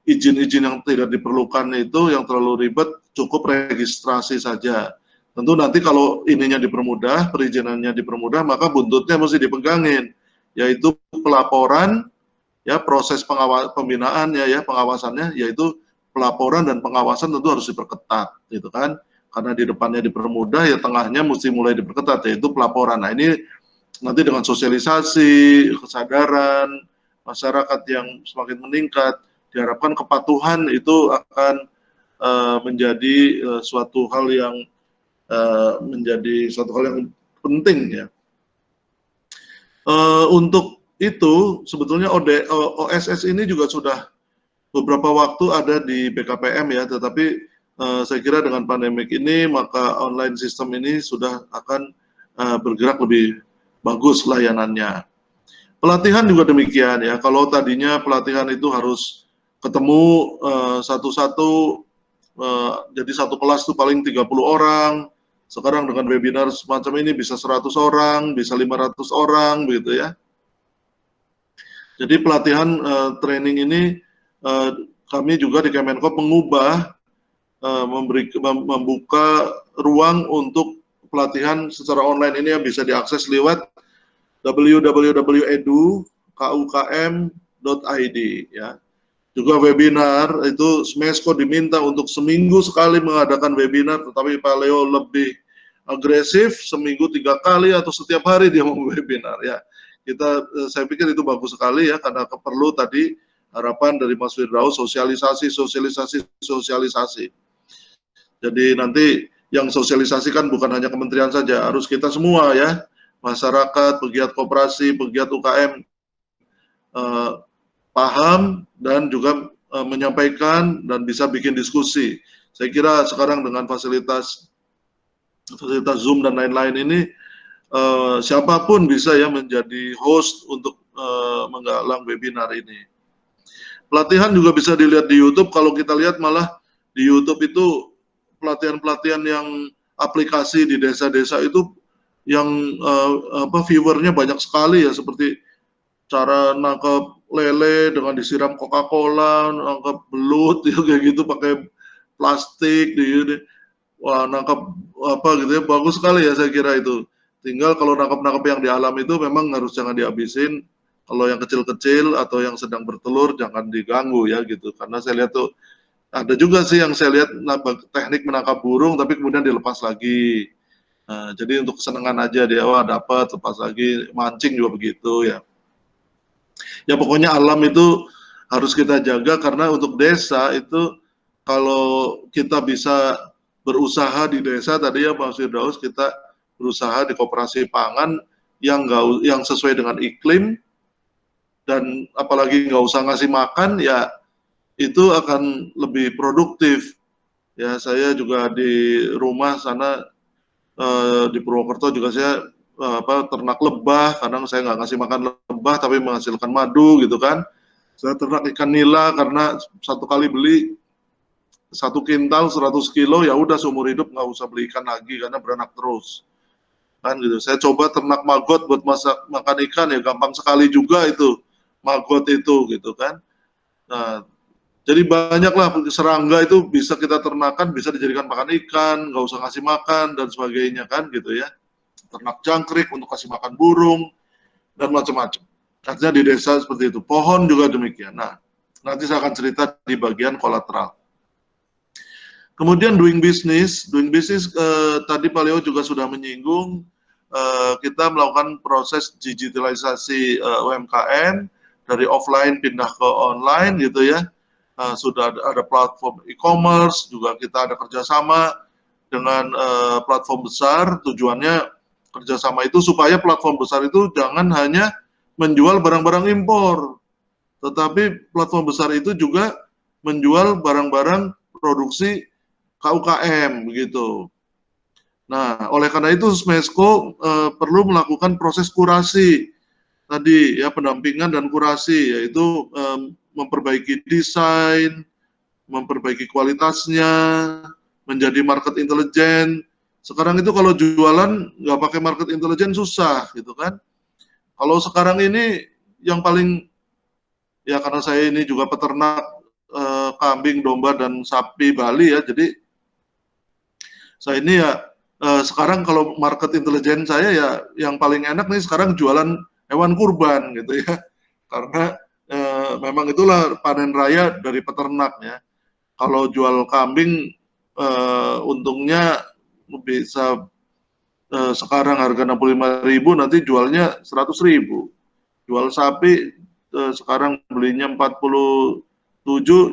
izin-izin, yang tidak diperlukan itu, yang terlalu ribet, cukup registrasi saja. Tentu nanti kalau ininya dipermudah, perizinannya dipermudah, maka buntutnya mesti dipegangin, yaitu pelaporan, ya proses pembinaannya ya, pengawasannya, yaitu pelaporan dan pengawasan tentu harus diperketat, gitu kan? Karena di depannya dipermudah, ya tengahnya mesti mulai diperketat, yaitu pelaporan. Nah ini nanti dengan sosialisasi, kesadaran masyarakat yang semakin meningkat, diharapkan kepatuhan itu akan menjadi suatu hal yang penting ya. Untuk itu sebetulnya OSS ini juga sudah beberapa waktu ada di BKPM ya, tetapi saya kira dengan pandemik ini maka online sistem ini sudah akan bergerak lebih bagus layanannya. Pelatihan juga demikian ya, kalau tadinya pelatihan itu harus ketemu satu-satu, jadi satu kelas itu paling 30 orang, sekarang dengan webinar semacam ini bisa 100 orang, bisa 500 orang begitu ya. Jadi pelatihan training ini kami juga di Kemenkop mengubah, membuka ruang untuk pelatihan secara online ini yang bisa diakses lewat www.edu.kukm.id ya. Juga webinar itu Smesco diminta untuk seminggu sekali mengadakan webinar, tetapi Pak Leo lebih agresif, seminggu 3 kali atau setiap hari dia mau webinar ya. Saya pikir itu bagus sekali ya, karena perlu tadi harapan dari Mas Firdaus sosialisasi. Jadi nanti yang sosialisasikan bukan hanya kementerian saja, harus kita semua ya, masyarakat, pegiat koperasi, pegiat UKM paham dan juga menyampaikan dan bisa bikin diskusi. Saya kira sekarang dengan fasilitas Zoom dan lain-lain ini siapapun bisa ya menjadi host untuk menggalang webinar ini. Pelatihan juga bisa dilihat di YouTube. Kalau kita lihat malah di YouTube itu pelatihan-pelatihan yang aplikasi di desa-desa itu yang viewernya banyak sekali ya, seperti cara nangkep lele dengan disiram Coca-Cola, nangkep belut ya kayak gitu pakai plastik, wah nangkep apa gitu ya, bagus sekali ya saya kira itu. Tinggal kalau nangkep yang di alam itu memang harus jangan dihabisin. Kalau yang kecil-kecil atau yang sedang bertelur jangan diganggu ya gitu. Karena saya lihat tuh ada juga sih yang saya lihat teknik menangkap burung tapi kemudian dilepas lagi. Nah, jadi untuk kesenangan aja dia, wah dapat lepas lagi, mancing juga begitu ya. Ya pokoknya alam itu harus kita jaga, karena untuk desa itu kalau kita bisa berusaha di desa tadi ya Pak Firdaus, kita berusaha di koperasi pangan yang sesuai dengan iklim, dan apalagi nggak usah ngasih makan ya, itu akan lebih produktif ya. Saya juga di rumah sana di Purwokerto juga saya ternak lebah. Kadang saya nggak ngasih makan lebah tapi menghasilkan madu gitu kan. Saya ternak ikan nila karena satu kali beli 1 kintal 100 kilo ya udah seumur hidup nggak usah beli ikan lagi karena beranak terus kan gitu. Saya coba ternak maggot buat makan ikan ya gampang sekali juga itu maggot itu gitu kan. Nah, jadi banyaklah serangga itu bisa kita ternakan, bisa dijadikan makan ikan, nggak usah ngasih makan dan sebagainya kan gitu ya. Ternak jangkrik untuk kasih makan burung dan macam-macam. Artinya di desa seperti itu. Pohon juga demikian. Nah, nanti saya akan cerita di bagian kolateral. Kemudian doing business tadi Pak Leo juga sudah menyinggung, kita melakukan proses digitalisasi UMKM dari offline pindah ke online gitu ya. Sudah ada platform e-commerce, juga kita ada kerjasama dengan platform besar. Tujuannya kerjasama itu supaya platform besar itu jangan hanya menjual barang-barang impor, tetapi platform besar itu juga menjual barang-barang produksi KUKM begitu. Nah, oleh karena itu Smesco perlu melakukan proses kurasi tadi ya, pendampingan dan kurasi, yaitu memperbaiki desain, memperbaiki kualitasnya, menjadi market intelligent. Sekarang itu kalau jualan nggak pakai market intelligent susah gitu kan. Kalau sekarang ini yang paling ya, karena saya ini juga peternak kambing, domba dan sapi Bali ya, jadi saya ini ya sekarang kalau market intelligent saya ya yang paling enak nih sekarang jualan hewan kurban gitu ya, karena memang itulah panen raya dari peternak ya. Kalau jual kambing untungnya bisa sekarang harga 65.000, nanti jualnya 100.000. Jual sapi sekarang belinya 47,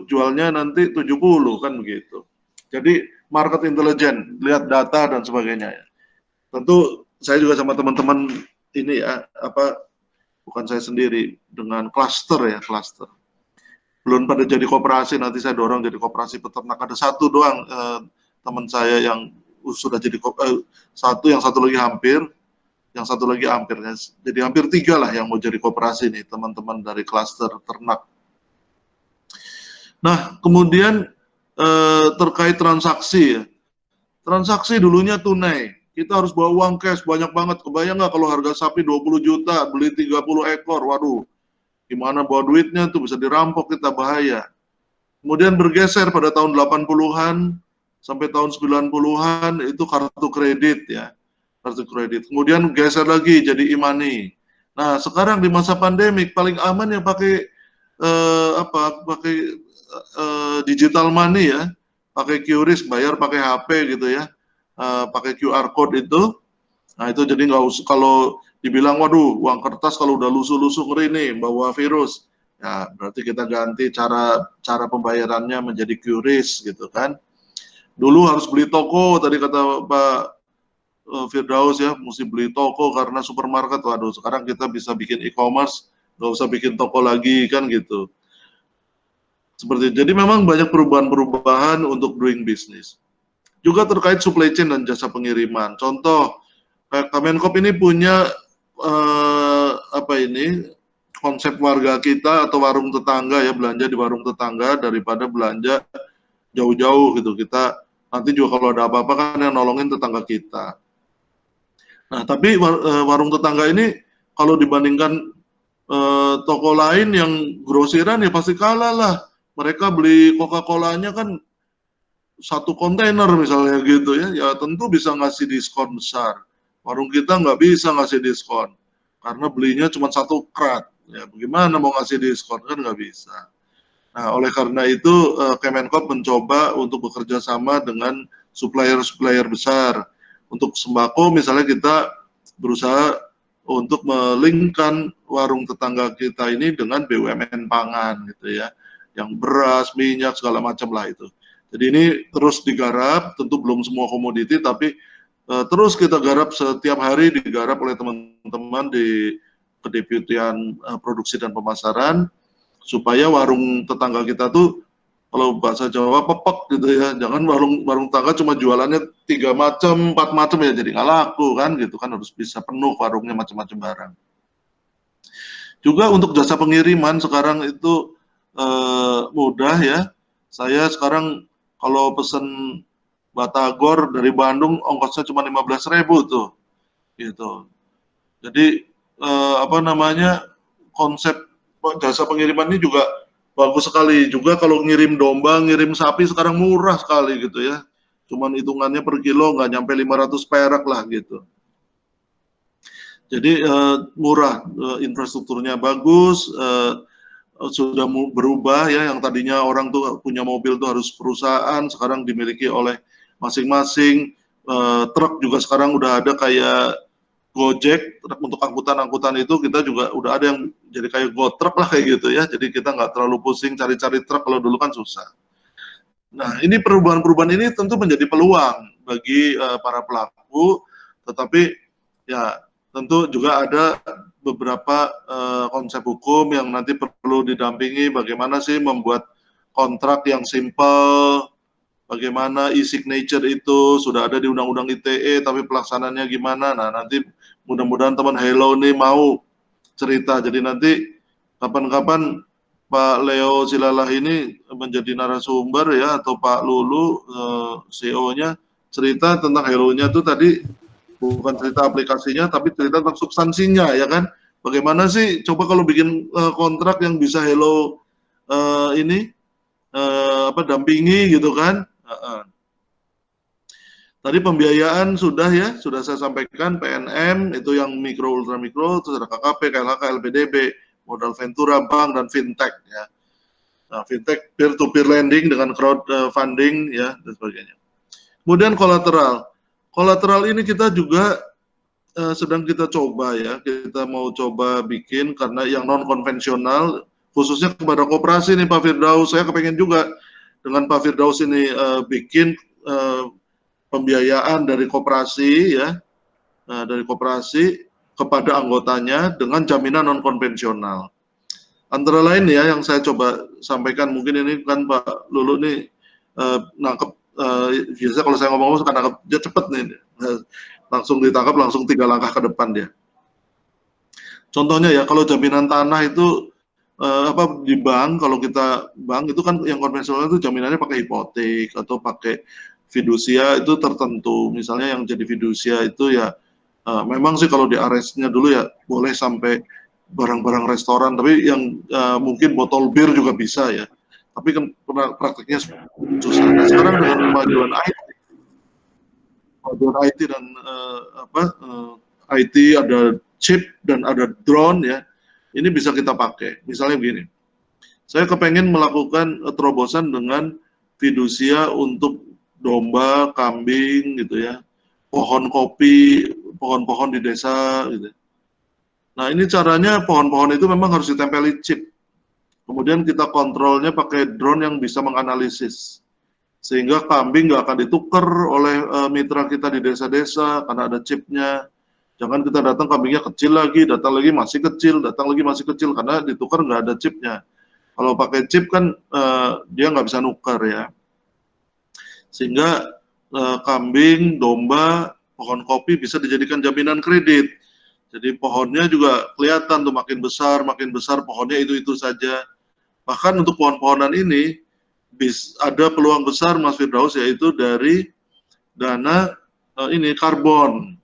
jualnya nanti 70, kan begitu. Jadi market intelijen, lihat data dan sebagainya ya. Tentu saya juga sama teman-teman ini ya, bukan saya sendiri, dengan klaster ya, klaster. Belum pada jadi koperasi, nanti saya dorong jadi koperasi peternak. Ada satu doang teman saya yang sudah jadi satu, yang satu lagi hampir, ya. Jadi hampir 3 lah yang mau jadi koperasi nih, teman-teman dari klaster ternak. Nah, kemudian terkait transaksi ya. Transaksi dulunya tunai. Kita harus bawa uang cash banyak banget. Kebayang nggak kalau harga sapi 20 juta, beli 30 ekor, waduh. Gimana bawa duitnya tuh, bisa dirampok, kita bahaya. Kemudian bergeser pada tahun 80-an sampai tahun 90-an itu kartu kredit ya. Kartu kredit. Kemudian geser lagi jadi e-money. Nah, sekarang di masa pandemik paling aman yang pakai digital money ya. Pakai QRIS, bayar pakai HP gitu ya. Pakai QR code itu. Nah, itu jadi nggak usah, kalau dibilang waduh uang kertas kalau udah lusuh-lusuh ngeri nih bawa virus, ya berarti kita ganti cara pembayarannya menjadi QRIS gitu kan. Dulu harus beli toko, tadi kata Pak Firdaus ya, mesti beli toko karena supermarket. Waduh, sekarang kita bisa bikin e-commerce, nggak usah bikin toko lagi kan gitu. Seperti itu. Jadi memang banyak perubahan-perubahan untuk doing business. Juga terkait supply chain dan jasa pengiriman. Contoh, Kemenkop ini punya konsep warga kita atau warung tetangga ya, belanja di warung tetangga daripada belanja jauh-jauh gitu. Kita nanti juga kalau ada apa-apa kan yang nolongin tetangga kita. Nah, tapi warung tetangga ini kalau dibandingkan toko lain yang grosiran ya pasti kalah lah. Mereka beli Coca-Colanya kan 1 kontainer misalnya gitu ya, ya tentu bisa ngasih diskon besar. Warung kita nggak bisa ngasih diskon karena belinya cuma 1 krat. Ya bagaimana mau ngasih diskon, kan nggak bisa. Nah, oleh karena itu Kemenkop mencoba untuk bekerja sama dengan supplier-supplier besar. Untuk sembako misalnya kita berusaha untuk melingkan warung tetangga kita ini dengan BUMN pangan gitu ya. Yang beras, minyak, segala macam lah itu. Jadi ini terus digarap, tentu belum semua komoditi, tapi terus kita garap, setiap hari digarap oleh teman-teman di Kedeputian Produksi dan Pemasaran, supaya warung tetangga kita tuh, kalau bahasa Jawa pepek gitu ya, jangan warung tetangga cuma jualannya 3 macam, 4 macam ya, jadi nggak laku kan gitu kan, harus bisa penuh warungnya macam-macam barang. Juga untuk jasa pengiriman sekarang itu mudah ya. Saya sekarang kalau pesen Batagor dari Bandung ongkosnya cuma 15.000 tuh, gitu. Jadi konsep jasa pengiriman ini juga bagus sekali. Juga kalau ngirim domba, ngirim sapi sekarang murah sekali gitu ya. Cuman hitungannya per kilo nggak nyampe 500 perak lah gitu. Jadi murah, infrastrukturnya bagus. Sudah berubah ya, yang tadinya orang tuh punya mobil tuh harus perusahaan, sekarang dimiliki oleh masing-masing. Truk juga sekarang udah ada kayak Gojek, truk untuk angkutan-angkutan itu kita juga udah ada yang jadi kayak GoTruck lah kayak gitu ya, jadi kita nggak terlalu pusing cari-cari truk, kalau dulu kan susah. Nah, ini perubahan-perubahan ini tentu menjadi peluang bagi para pelaku, tetapi ya tentu juga ada beberapa konsep hukum yang nanti perlu didampingi, bagaimana sih membuat kontrak yang simple, bagaimana e-signature itu sudah ada di Undang-Undang ITE, tapi pelaksanaannya gimana. Nah, nanti mudah-mudahan teman Hello nih mau cerita, jadi nanti kapan-kapan Pak Leo Silalah ini menjadi narasumber ya, atau Pak Lulu CEO-nya cerita tentang Hello-nya tuh tadi, bukan cerita aplikasinya, tapi cerita tentang substansinya, ya kan? Bagaimana sih, coba kalau bikin kontrak yang bisa Hello dampingi gitu kan? Tadi pembiayaan sudah ya, sudah saya sampaikan, PNM itu yang mikro, ultra mikro, terus ada KKP, KLHK, LPDB, modal ventura, bank, dan fintech ya. Nah, fintech peer-to-peer lending dengan crowdfunding ya dan sebagainya. Kemudian kolateral ini kita juga sedang kita coba ya, kita mau coba bikin karena yang non konvensional khususnya kepada koperasi nih Pak Firdaus. Saya kepengen juga dengan Pak Firdaus ini bikin pembiayaan dari koperasi ya, dari koperasi kepada anggotanya dengan jaminan non konvensional. Antara lain ya yang saya coba sampaikan, mungkin ini kan Pak Lulu nih nangkep, biasanya kalau saya ngomong suka nangkep dia cepet nih, langsung ditangkap langsung 3 langkah ke depan dia. Contohnya ya kalau jaminan tanah itu di bank, kalau kita bank itu kan yang konvensional itu jaminannya pakai hipotek atau pakai fidusia itu tertentu. Misalnya yang jadi fidusia itu ya memang sih kalau di aresnya dulu ya boleh sampai barang-barang restoran, tapi yang mungkin botol bir juga bisa ya. Tapi kan prakteknya susah. Nah, sekarang dengan kemajuan IT dan IT ada chip dan ada drone ya, ini bisa kita pakai. Misalnya begini, saya kepengen melakukan terobosan dengan fidusia untuk domba, kambing gitu ya, pohon kopi, pohon-pohon di desa gitu. Nah ini caranya pohon-pohon itu memang harus ditempeli chip. Kemudian kita kontrolnya pakai drone yang bisa menganalisis. Sehingga kambing nggak akan ditukar oleh mitra kita di desa-desa karena ada chipnya. Jangan kita datang kambingnya kecil lagi, datang lagi masih kecil, datang lagi masih kecil karena ditukar nggak ada chipnya. Kalau pakai chip kan dia nggak bisa nukar ya. Sehingga kambing, domba, pohon kopi bisa dijadikan jaminan kredit. Jadi pohonnya juga kelihatan tuh makin besar pohonnya itu saja. Bahkan untuk pohon-pohonan ini ada peluang besar Mas Firdaus yaitu dari dana karbon.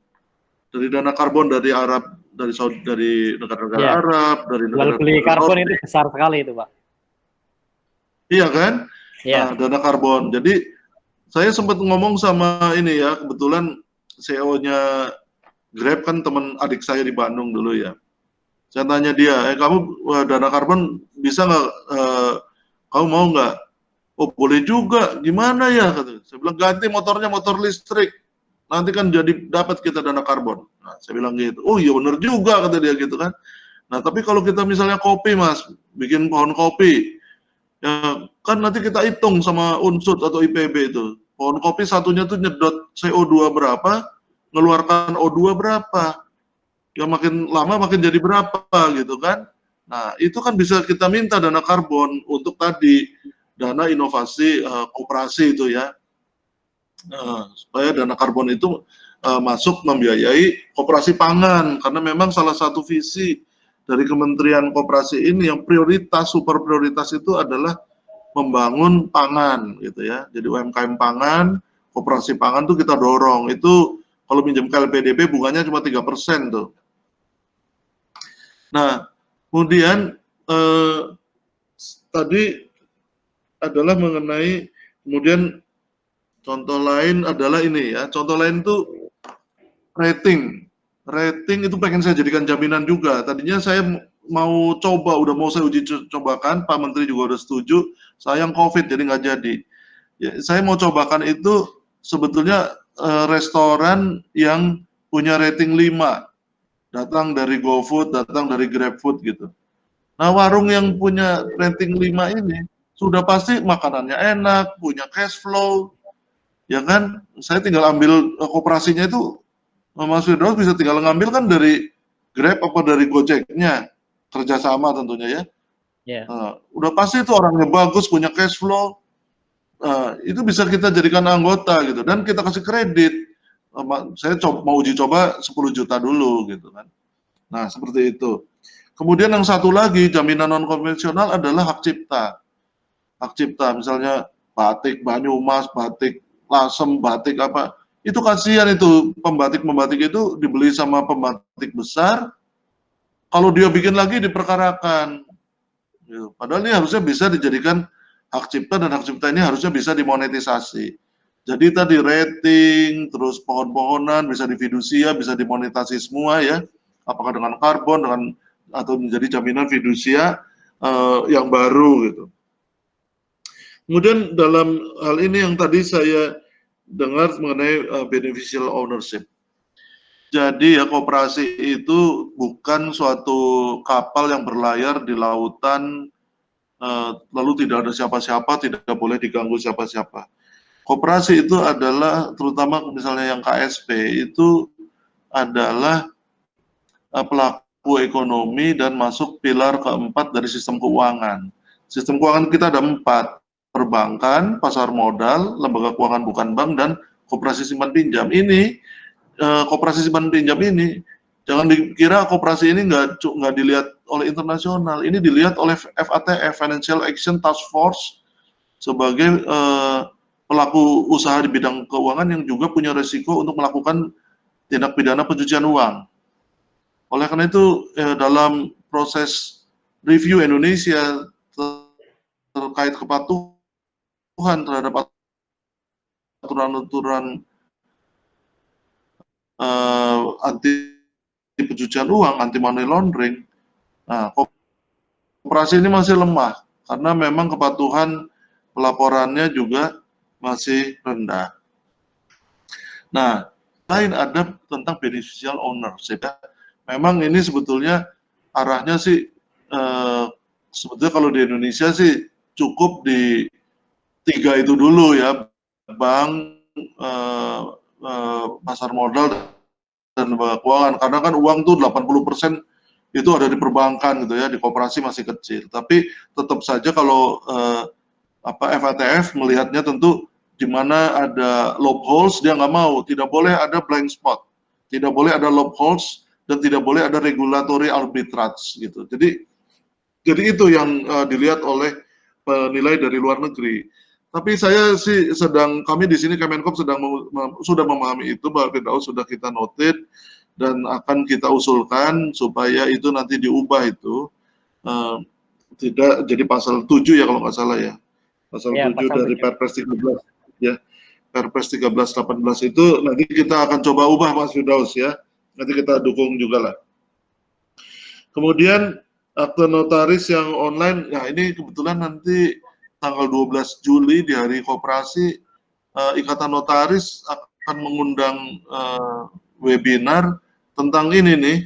Dari dana karbon dari Arab, dari negara-negara Arab, dari negara-negara beli karbon itu besar sekali itu, Pak. Iya kan? Iya. Nah, dana karbon. Jadi saya sempat ngomong sama ini ya, kebetulan CEO-nya Grab kan teman adik saya di Bandung dulu ya. Saya tanya dia, kamu dana karbon bisa nggak? Kamu mau nggak? Oh boleh juga. Gimana ya? Saya bilang ganti motornya motor listrik. Nanti kan jadi dapat kita dana karbon. Nah, saya bilang gitu. Oh iya benar juga kata dia gitu kan. Nah tapi kalau kita misalnya kopi Mas, bikin pohon kopi, ya kan nanti kita hitung sama unsur atau IPB itu. Pohon kopi satunya tuh nyedot CO2 berapa, ngeluarkan O2 berapa, ya makin lama makin jadi berapa gitu kan. Nah itu kan bisa kita minta dana karbon untuk tadi dana inovasi koperasi itu ya, supaya dana karbon itu masuk membiayai koperasi pangan, karena memang salah satu visi dari Kementerian Koperasi ini yang prioritas, super prioritas itu adalah membangun pangan gitu ya. Jadi UMKM pangan, koperasi pangan tuh kita dorong. Itu kalau minjem ke LPDP bunganya cuma 3% tuh. Nah, kemudian tadi adalah mengenai, kemudian contoh lain adalah ini ya. Contoh lain tuh rating. Rating itu pengen saya jadikan jaminan juga. Tadinya saya mau coba, udah mau saya uji cobakan, Pak Menteri juga udah setuju, sayang COVID jadi nggak jadi. Ya, saya mau cobakan itu sebetulnya restoran yang punya rating 5, datang dari GoFood, datang dari GrabFood gitu. Nah warung yang punya rating 5 ini, sudah pasti makanannya enak, punya cash flow, ya kan? Saya tinggal ambil koperasinya itu, Mas Firdaus bisa tinggal ngambil kan dari Grab apa dari Gojeknya, kerjasama tentunya ya. Yeah. Udah pasti itu orangnya bagus, punya cash flow, itu bisa kita jadikan anggota gitu, dan kita kasih kredit. Saya mau uji coba 10 juta dulu gitu kan. Nah seperti itu. Kemudian yang satu lagi jaminan non konvensional adalah hak cipta. Hak cipta misalnya batik Banyumas, batik Lasem, batik apa, itu kasihan itu pembatik-pembatik itu dibeli sama pembatik besar, kalau dia bikin lagi diperkarakan. Padahal ini harusnya bisa dijadikan hak cipta, dan hak cipta ini harusnya bisa dimonetisasi. Jadi tadi rating, terus pohon-pohonan bisa difidusia, bisa dimonetasi semua ya, apakah dengan karbon, dengan atau menjadi jaminan fidusia yang baru gitu. Kemudian dalam hal ini yang tadi saya dengar mengenai beneficial ownership. Jadi ya koperasi itu bukan suatu kapal yang berlayar di lautan lalu tidak ada siapa-siapa, tidak boleh diganggu siapa-siapa. Koperasi itu adalah terutama misalnya yang KSP itu adalah pelaku ekonomi dan masuk pilar keempat dari sistem keuangan. Sistem keuangan kita ada 4, perbankan, pasar modal, lembaga keuangan bukan bank, dan koperasi simpan pinjam. Ini koperasi simpan pinjam ini jangan dikira koperasi ini nggak dilihat oleh internasional. Ini dilihat oleh FATF, Financial Action Task Force, sebagai pelaku usaha di bidang keuangan yang juga punya resiko untuk melakukan tindak pidana pencucian uang. Oleh karena itu dalam proses review Indonesia terkait kepatuhan terhadap aturan-aturan anti pencucian uang, anti money laundering, nah, koperasi ini masih lemah karena memang kepatuhan pelaporannya juga masih rendah. Nah, lain ada tentang beneficial ownership. Memang ini sebetulnya arahnya sih sebetulnya kalau di Indonesia sih cukup di 3 itu dulu ya, bank, pasar modal, dan lembaga keuangan, karena kan uang tuh 80% itu ada di perbankan gitu ya, di koperasi masih kecil. Tapi tetap saja kalau FATF melihatnya tentu di mana ada loopholes dia nggak mau, tidak boleh ada blind spot, tidak boleh ada loopholes, dan tidak boleh ada regulatory arbitrage gitu. Jadi itu yang dilihat oleh penilai dari luar negeri. Tapi saya sih kami di sini Kemenkop sudah memahami itu, Pak Firdaus, sudah kita noted dan akan kita usulkan supaya itu nanti diubah itu tidak jadi pasal 7 ya kalau nggak salah ya. Pasal ya, 7 dari Perpres 13 ya. Perpres 13/18 itu nanti kita akan coba ubah, Mas Firdaus ya. Nanti kita dukung juga lah. Kemudian akte notaris yang online, nah ini kebetulan nanti tanggal 12 Juli di Hari Koperasi, Ikatan Notaris akan mengundang webinar tentang ini nih,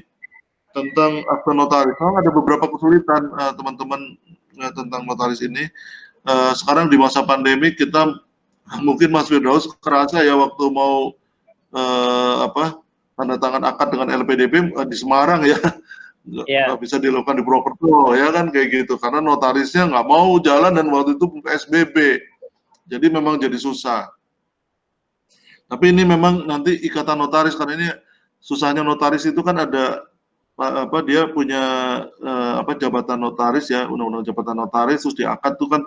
tentang akte notaris. Ada beberapa kesulitan teman-teman tentang notaris ini. Sekarang di masa pandemi kita mungkin Mas Firdaus kerasa ya waktu mau tanda tangan akad dengan LPDP di Semarang ya. Nggak bisa dilakukan di Purwokerto ya kan kayak gitu karena notarisnya nggak mau jalan dan waktu itu PSBB jadi memang jadi susah. Tapi ini memang nanti ikatan notaris karena ini susahnya notaris itu kan ada dia punya jabatan notaris ya, undang-undang jabatan notaris, terus di akad tuh kan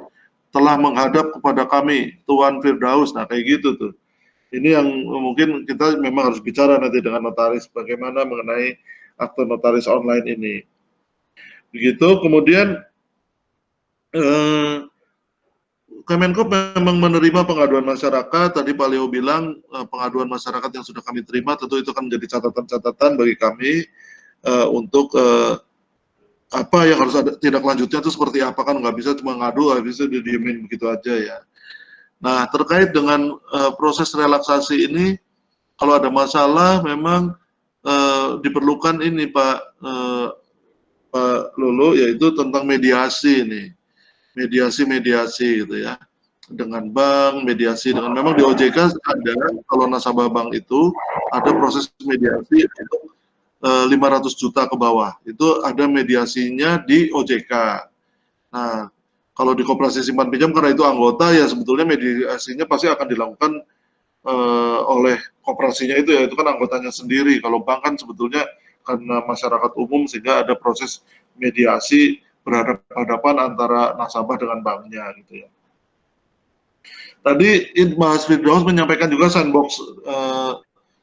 telah menghadap kepada kami Tuan Firdaus, nah kayak gitu tuh. Ini yang mungkin kita memang harus bicara nanti dengan notaris bagaimana mengenai akte notaris online ini. Begitu, kemudian Kemenkop memang menerima pengaduan masyarakat. Tadi Pak Leo bilang pengaduan masyarakat yang sudah kami terima tentu itu akan menjadi catatan-catatan bagi kami untuk apa yang harus ada tindak lanjutnya itu seperti apa, kan nggak bisa cuma ngadu habis itu didiemin begitu aja ya. Nah, terkait dengan proses relaksasi ini, kalau ada masalah memang diperlukan ini Pak Lolo, yaitu tentang mediasi ini, mediasi gitu ya, dengan bank, mediasi dengan, memang di OJK ada, kalau nasabah bank itu ada proses mediasi untuk 500 juta ke bawah, itu ada mediasinya di OJK. Nah, kalau di koperasi simpan pinjam karena itu anggota ya sebetulnya mediasinya pasti akan dilakukan oleh koperasinya itu ya, itu kan anggotanya sendiri. Kalau bank kan sebetulnya karena masyarakat umum sehingga ada proses mediasi berhadapan antara nasabah dengan banknya gitu ya. Tadi Mas Firdaus menyampaikan juga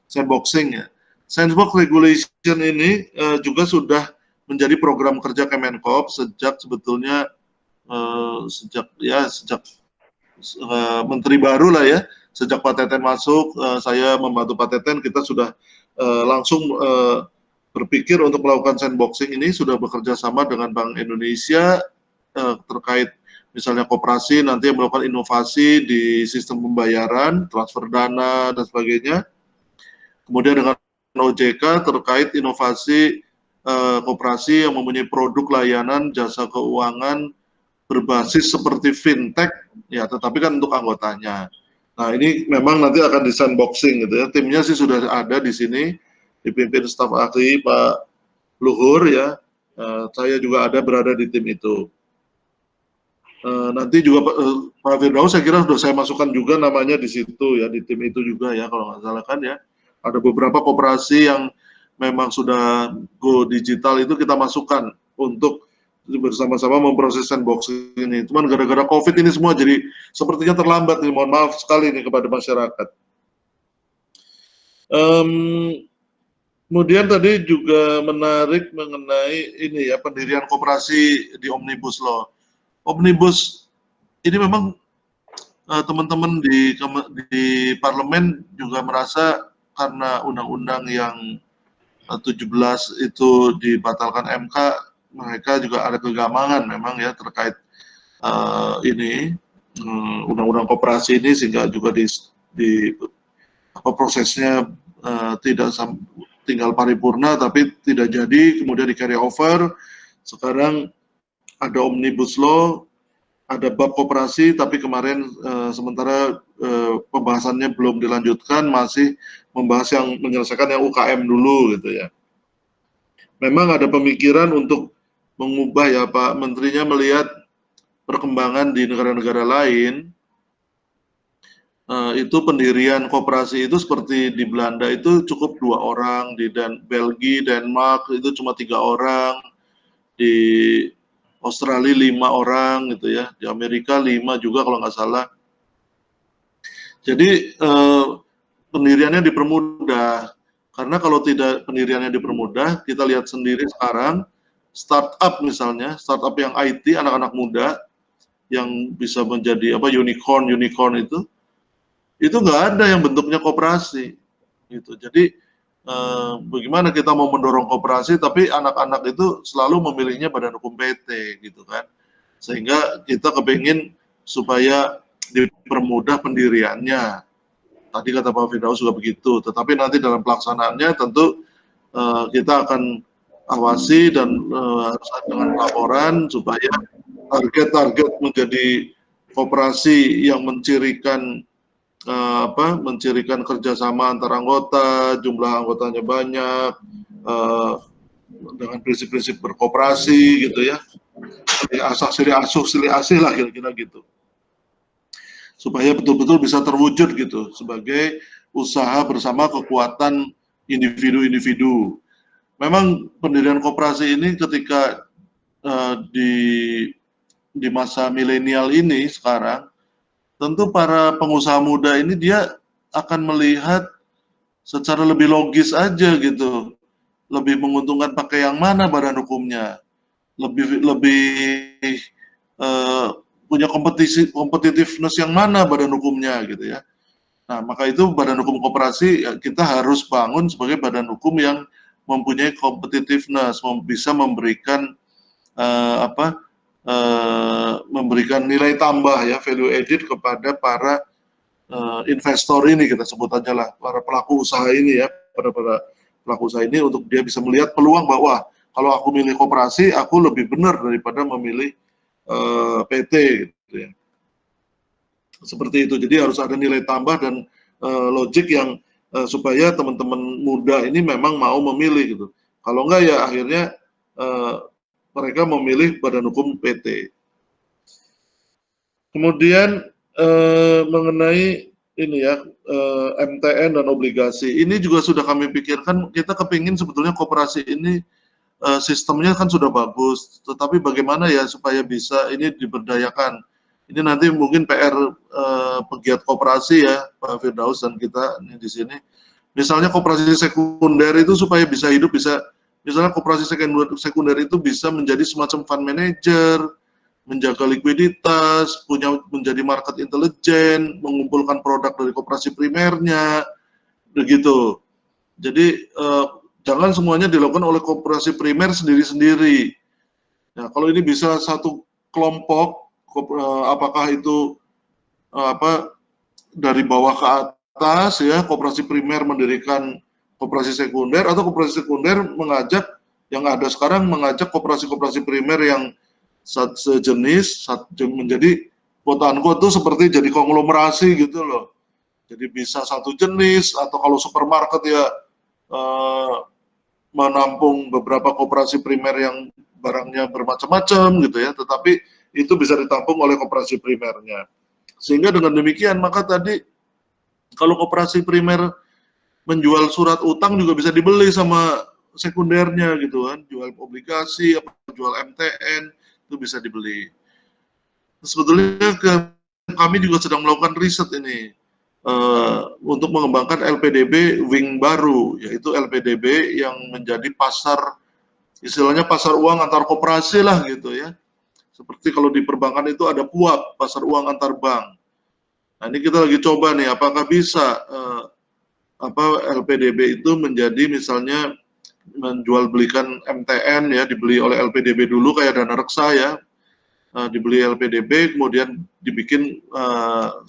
sandboxing ya. Sandbox regulation ini juga sudah menjadi program kerja Kemenkop sejak sebetulnya sejak menteri baru lah ya. Sejak Pak Teten masuk, saya membantu Pak Teten, kita sudah langsung berpikir untuk melakukan sandboxing ini, sudah bekerja sama dengan Bank Indonesia terkait misalnya koperasi nanti yang melakukan inovasi di sistem pembayaran, transfer dana, dan sebagainya. Kemudian dengan OJK terkait inovasi koperasi yang mempunyai produk layanan jasa keuangan berbasis seperti fintech, ya tetapi kan untuk anggotanya. Nah ini memang nanti akan di sandboxing gitu ya. Timnya sih sudah ada di sini, dipimpin staf ahli Pak Luhur ya. Saya juga ada berada di tim itu. Nanti juga Pak Firdaus saya kira sudah saya masukkan juga namanya di situ ya, di tim itu juga ya kalau nggak salah kan ya. Ada beberapa koperasi yang memang sudah go digital itu kita masukkan untuk bersama-sama memproses sandboxing ini. Cuman gara-gara COVID ini semua jadi sepertinya terlambat nih, mohon maaf sekali nih kepada masyarakat. Kemudian tadi juga menarik mengenai ini ya, pendirian koperasi di Omnibus Law. Omnibus ini memang teman-teman di parlemen juga merasa karena undang-undang yang 17 itu dibatalkan MK, mereka juga ada kegamangan memang ya terkait ini undang-undang koperasi ini, sehingga juga prosesnya tidak tinggal paripurna tapi tidak jadi, kemudian di carry over. Sekarang ada Omnibus Law, ada bab koperasi, tapi kemarin sementara pembahasannya belum dilanjutkan, masih membahas yang menyelesaikan yang UKM dulu gitu ya. Memang ada pemikiran untuk mengubah ya, Pak Menterinya melihat perkembangan di negara-negara lain, itu pendirian koperasi itu seperti di Belanda itu cukup 2 orang, di Belgia, Denmark itu cuma 3 orang, di Australia 5 orang gitu ya, di Amerika 5 juga kalau nggak salah. Jadi pendiriannya dipermudah, karena kalau tidak pendiriannya dipermudah, kita lihat sendiri sekarang startup misalnya, startup yang IT, anak-anak muda yang bisa menjadi unicorn itu nggak ada yang bentuknya koperasi gitu. Jadi bagaimana kita mau mendorong koperasi tapi anak-anak itu selalu memilihnya badan hukum PT gitu kan, sehingga kita kepingin supaya dipermudah pendiriannya. Tadi kata Pak Firdaus juga begitu, tetapi nanti dalam pelaksanaannya tentu kita akan awasi dan harus ada dengan laporan supaya target-target menjadi koperasi yang mencirikan mencirikan kerjasama antar anggota, jumlah anggotanya banyak, dengan prinsip-prinsip berkooperasi gitu ya, silih asih lah kira-kira gitu, supaya betul-betul bisa terwujud gitu sebagai usaha bersama kekuatan individu-individu. Memang pendirian koperasi ini ketika di masa milenial ini sekarang, tentu para pengusaha muda ini dia akan melihat secara lebih logis aja gitu, lebih menguntungkan pakai yang mana badan hukumnya, lebih punya competitiveness yang mana badan hukumnya gitu ya. Nah maka itu badan hukum koperasi kita harus bangun sebagai badan hukum yang mempunyai competitiveness, bisa memberikan memberikan nilai tambah ya, value added kepada para investor ini, kita sebut aja lah, para pelaku usaha ini ya, para pelaku usaha ini, untuk dia bisa melihat peluang bahwa kalau aku milih koperasi, aku lebih benar daripada memilih PT gitu ya. Seperti itu. Jadi harus ada nilai tambah dan logik yang supaya teman-teman muda ini memang mau memilih gitu. Kalau enggak ya akhirnya mereka memilih badan hukum PT. Kemudian mengenai ini ya, MTN dan obligasi, ini juga sudah kami pikirkan. Kita kepingin sebetulnya koperasi ini sistemnya kan sudah bagus, tetapi bagaimana ya supaya bisa ini diberdayakan. Ini nanti mungkin PR pegiat koperasi ya, Pak Firdaus dan kita ini di sini. Misalnya koperasi sekunder itu supaya bisa hidup, bisa misalnya koperasi sekunder itu bisa menjadi semacam fund manager, menjaga likuiditas, menjadi market intelijen, mengumpulkan produk dari koperasi primernya, begitu. Jadi jangan semuanya dilakukan oleh koperasi primer sendiri-sendiri. Nah, kalau ini bisa satu kelompok apakah itu apa dari bawah ke atas ya, koperasi primer mendirikan koperasi sekunder, atau koperasi sekunder mengajak yang ada sekarang mengajak koperasi-koperasi primer yang sejenis menjadi quote unquote itu seperti jadi konglomerasi gitu loh. Jadi bisa satu jenis, atau kalau supermarket ya menampung beberapa koperasi primer yang barangnya bermacam-macam gitu ya, tetapi itu bisa ditampung oleh koperasi primernya. Sehingga dengan demikian maka tadi kalau koperasi primer menjual surat utang juga bisa dibeli sama sekundernya gitu kan, jual obligasi, jual MTN itu bisa dibeli. Sebetulnya kami juga sedang melakukan riset ini untuk mengembangkan LPDB wing baru, yaitu LPDB yang menjadi pasar, istilahnya pasar uang antar koperasi lah gitu ya. Seperti kalau di perbankan itu ada PUAP, pasar uang antar bank. Nah ini kita lagi coba nih, apakah bisa LPDB itu menjadi misalnya menjual belikan MTN ya, dibeli oleh LPDB dulu kayak dana reksa ya, dibeli LPDB, kemudian dibikin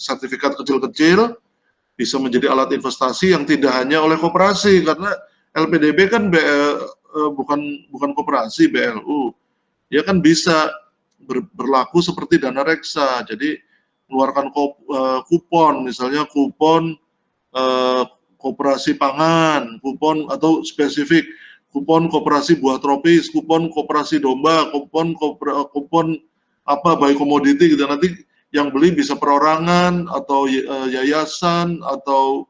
sertifikat kecil-kecil, bisa menjadi alat investasi yang tidak hanya oleh koperasi, karena LPDB kan bukan koperasi, BLU. Dia kan bisa berlaku seperti dana reksa, jadi mengeluarkan kupon, misalnya kupon koperasi pangan, kupon atau spesifik, kupon koperasi buah tropis, kupon koperasi domba, kupon apa baik komoditi gitu. Nanti yang beli bisa perorangan atau yayasan atau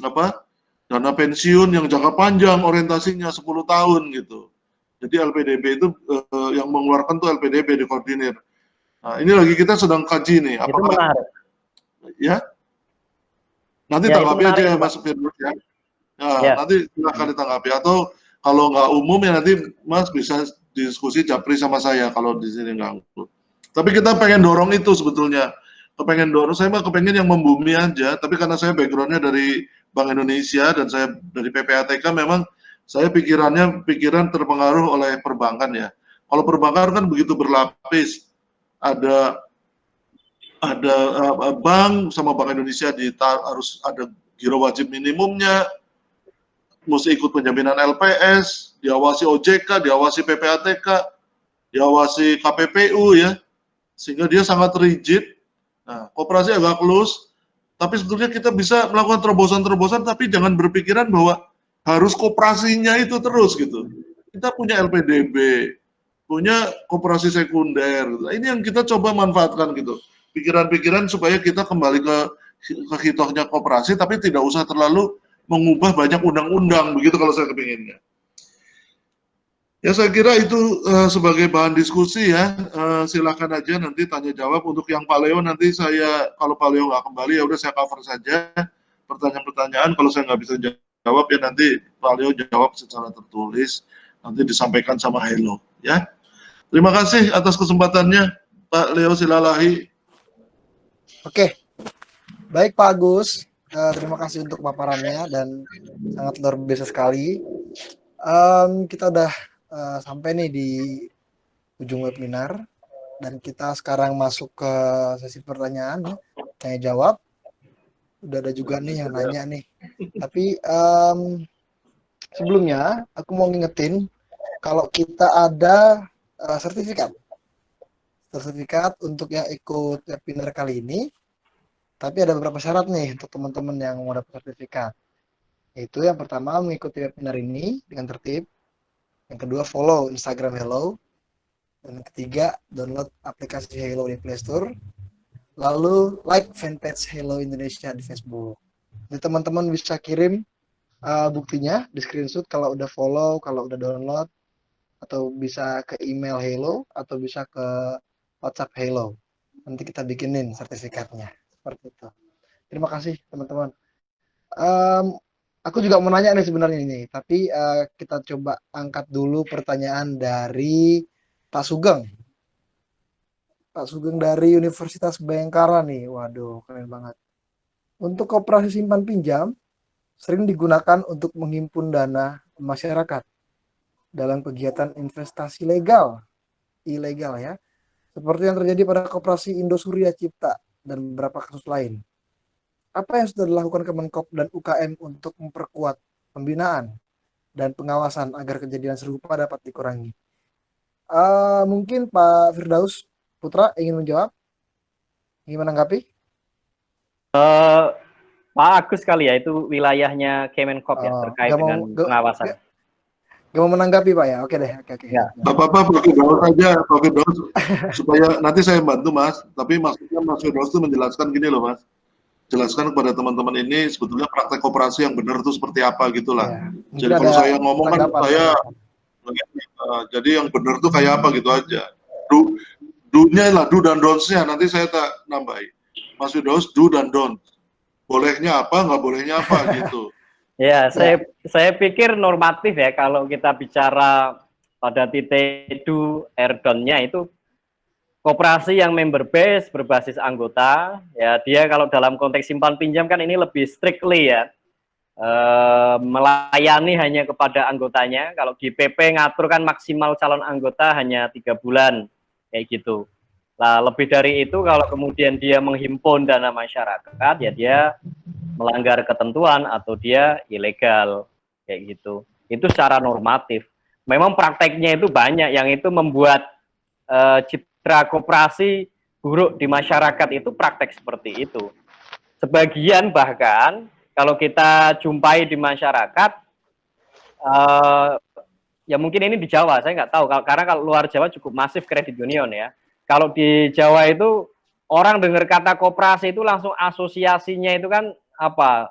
apa dana pensiun yang jangka panjang orientasinya 10 tahun gitu. Jadi LPDB itu yang mengeluarkan tuh LPDB dikoordinir. Nah, ini lagi kita sedang kaji nih. Itu menarik. Ya, nanti Ya, tanggapi aja ya Pak. Mas Firdaus ya. Ya. Nanti silakan ditanggapi, atau kalau nggak umum ya nanti Mas bisa diskusi japri sama saya kalau di sini nggak umum. Tapi kita pengen dorong itu sebetulnya. Saya mah kepengen yang membumi aja, tapi karena saya backgroundnya dari Bank Indonesia dan saya dari PPATK, memang saya pikiran terpengaruh oleh perbankan ya. Kalau perbankan kan begitu berlapis, ada bank sama Bank Indonesia harus ada giro wajib minimumnya, mesti ikut penjaminan LPS, diawasi OJK, diawasi PPATK, diawasi KPPU ya, sehingga dia sangat rigid. Nah, koperasi agak close, tapi sebetulnya kita bisa melakukan terobosan-terobosan, tapi jangan berpikiran bahwa harus koperasinya itu terus gitu. Kita punya LPDB, punya koperasi sekunder. Nah, ini yang kita coba manfaatkan gitu. Pikiran-pikiran supaya kita kembali ke hitohnya koperasi, tapi tidak usah terlalu mengubah banyak undang-undang, begitu kalau saya kepinginnya. Ya saya kira itu sebagai bahan diskusi ya, silakan aja nanti tanya jawab. Untuk yang Pak Leo nanti kalau Pak Leo nggak kembali ya udah saya cover saja pertanyaan-pertanyaan. Kalau saya nggak bisa jawab ya nanti Pak Leo jawab secara tertulis, nanti disampaikan sama Hello ya. Terima kasih atas kesempatannya Pak Leo Silalahi. Oke, baik Pak Agus, terima kasih untuk paparannya dan sangat luar biasa sekali. Kita udah sampai nih di ujung webinar dan kita sekarang masuk ke sesi pertanyaan, tanya jawab. Udah ada juga nih yang nanya nih. Tapi sebelumnya aku mau ngingetin kalau kita ada sertifikat untuk yang ikut webinar kali ini. Tapi ada beberapa syarat nih untuk teman-teman yang mau dapat sertifikat. Yaitu yang pertama mengikuti webinar ini dengan tertib. Yang kedua follow Instagram Hello. Dan yang ketiga download aplikasi Hello di Play Store. Lalu like fanpage Hello Indonesia di Facebook. Jadi teman-teman bisa kirim buktinya di screenshot kalau udah follow, kalau udah download, atau bisa ke email Hello atau bisa ke WhatsApp Hello. Nanti kita bikinin sertifikatnya. Seperti itu. Terima kasih teman-teman. Aku juga mau nanya nih sebenarnya ini, tapi kita coba angkat dulu pertanyaan dari Pak Sugeng. Pak Sugeng dari Universitas Bhayangkara nih. Waduh, keren banget. Untuk koperasi simpan pinjam sering digunakan untuk menghimpun dana masyarakat dalam kegiatan investasi ilegal ya, seperti yang terjadi pada Koperasi Indosuria Cipta dan beberapa kasus lain. Apa yang sudah dilakukan Kemenkop dan UKM untuk memperkuat pembinaan dan pengawasan agar kejadian serupa dapat dikurangi? Mungkin Pak Firdaus Putra ingin menjawab, ingin menanggapi? Pak Agus kali ya, itu wilayahnya Kemenkop ya, terkait dengan pengawasan. Gak mau menanggapi Pak ya? Oke deh, oke. Ya. Bapak Pak Firdaus aja, Pak Firdaus, supaya nanti saya bantu Mas, tapi maksudnya Mas Firdaus itu menjelaskan gini loh Mas, jelaskan kepada teman-teman ini sebetulnya praktek koperasi yang benar itu seperti apa gitulah. Ya, jadi kalau saya ngomong kan saya, jadi yang benar tuh kayak apa gitu aja. Do-nya lah, do dan don'ts-nya, nanti saya tak nambahin. Mas Firdaus, do dan don't. Bolehnya apa, nggak bolehnya apa gitu. Ya, saya pikir normatif ya kalau kita bicara pada titik do, down-nya itu koperasi yang member base berbasis anggota, ya dia kalau dalam konteks simpan pinjam kan ini lebih strictly ya, melayani hanya kepada anggotanya. Kalau di PP ngatur kan maksimal calon anggota hanya 3 bulan, kayak gitu. Nah, lebih dari itu kalau kemudian dia menghimpun dana masyarakat, ya dia melanggar ketentuan atau dia ilegal, kayak gitu. Itu secara normatif. Memang prakteknya itu banyak yang itu membuat citra koperasi buruk di masyarakat, itu praktek seperti itu. Sebagian bahkan kalau kita jumpai di masyarakat, ya mungkin ini di Jawa, saya nggak tahu, karena kalau luar Jawa cukup masif kredit union ya. Kalau di Jawa itu orang dengar kata koperasi itu langsung asosiasinya itu kan apa,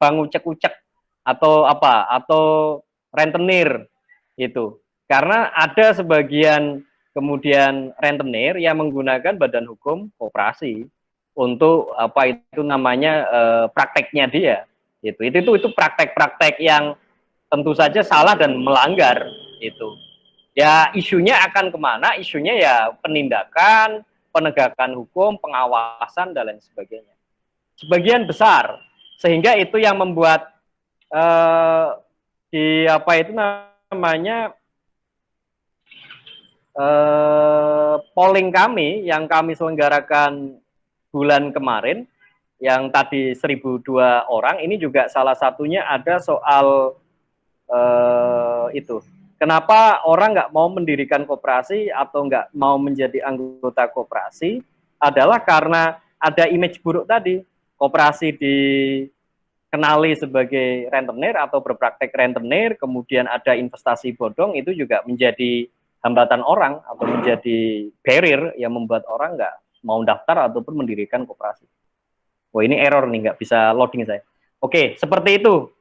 bank ucek-ucek atau apa, atau rentenir itu. Karena ada sebagian kemudian rentenir yang menggunakan badan hukum koperasi untuk apa itu namanya, prakteknya dia. Itu praktek-praktek yang tentu saja salah dan melanggar itu. Ya isunya akan kemana? Isunya ya penindakan, penegakan hukum, pengawasan dan lain sebagainya. Sebagian besar, sehingga itu yang membuat di apa itu namanya, polling kami yang kami selenggarakan bulan kemarin, yang tadi 1.002 orang, ini juga salah satunya ada soal itu. Kenapa orang nggak mau mendirikan koperasi atau nggak mau menjadi anggota koperasi, adalah karena ada image buruk tadi. Koperasi dikenali sebagai rentenir atau berpraktek rentenir, kemudian ada investasi bodong, itu juga menjadi hambatan orang atau menjadi barrier yang membuat orang nggak mau daftar ataupun mendirikan koperasi. Wah, ini error nih, nggak bisa loading saya. Oke, seperti itu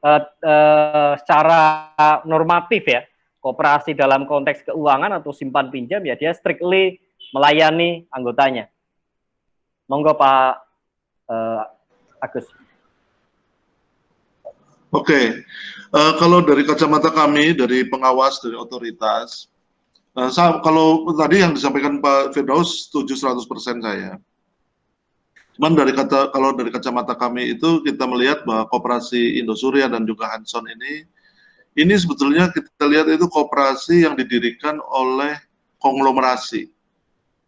secara normatif ya. Koperasi dalam konteks keuangan atau simpan pinjam ya dia strictly melayani anggotanya. Monggo Pak Agus. Oke, kalau dari kacamata kami, dari pengawas, dari otoritas, kalau tadi yang disampaikan Pak Firdaus, setuju 100% saya. Cuman kalau dari kacamata kami itu kita melihat bahwa Koperasi Indosuria dan juga Hanson ini sebetulnya kita lihat itu koperasi yang didirikan oleh konglomerasi.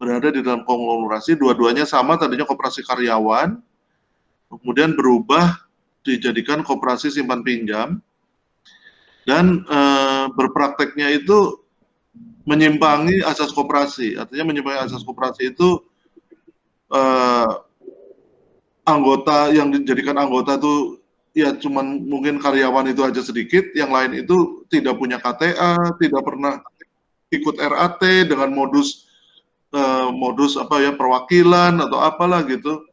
Berada di dalam konglomerasi, dua-duanya sama, tadinya koperasi karyawan, kemudian berubah dijadikan koperasi simpan pinjam, dan berprakteknya itu menyimpangi asas koperasi. Artinya menyimpangi asas koperasi itu anggota yang dijadikan anggota itu ya cuman mungkin karyawan itu aja sedikit, yang lain itu tidak punya KTA, tidak pernah ikut RAT dengan modus apa ya, perwakilan atau apalah gitu.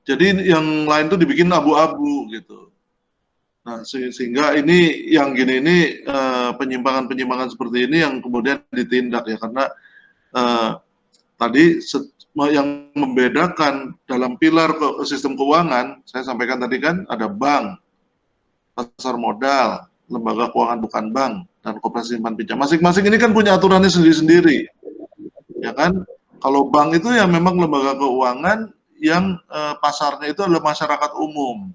Jadi yang lain itu dibikin abu-abu gitu. Nah, sehingga ini yang gini ini penyimpangan-penyimpangan seperti ini yang kemudian ditindak ya, karena tadi yang membedakan dalam pilar sistem keuangan, saya sampaikan tadi kan ada bank, pasar modal, lembaga keuangan bukan bank, dan koperasi simpan pinjam. Masing-masing ini kan punya aturannya sendiri-sendiri, ya kan? Kalau bank itu ya memang lembaga keuangan yang pasarnya itu adalah masyarakat umum.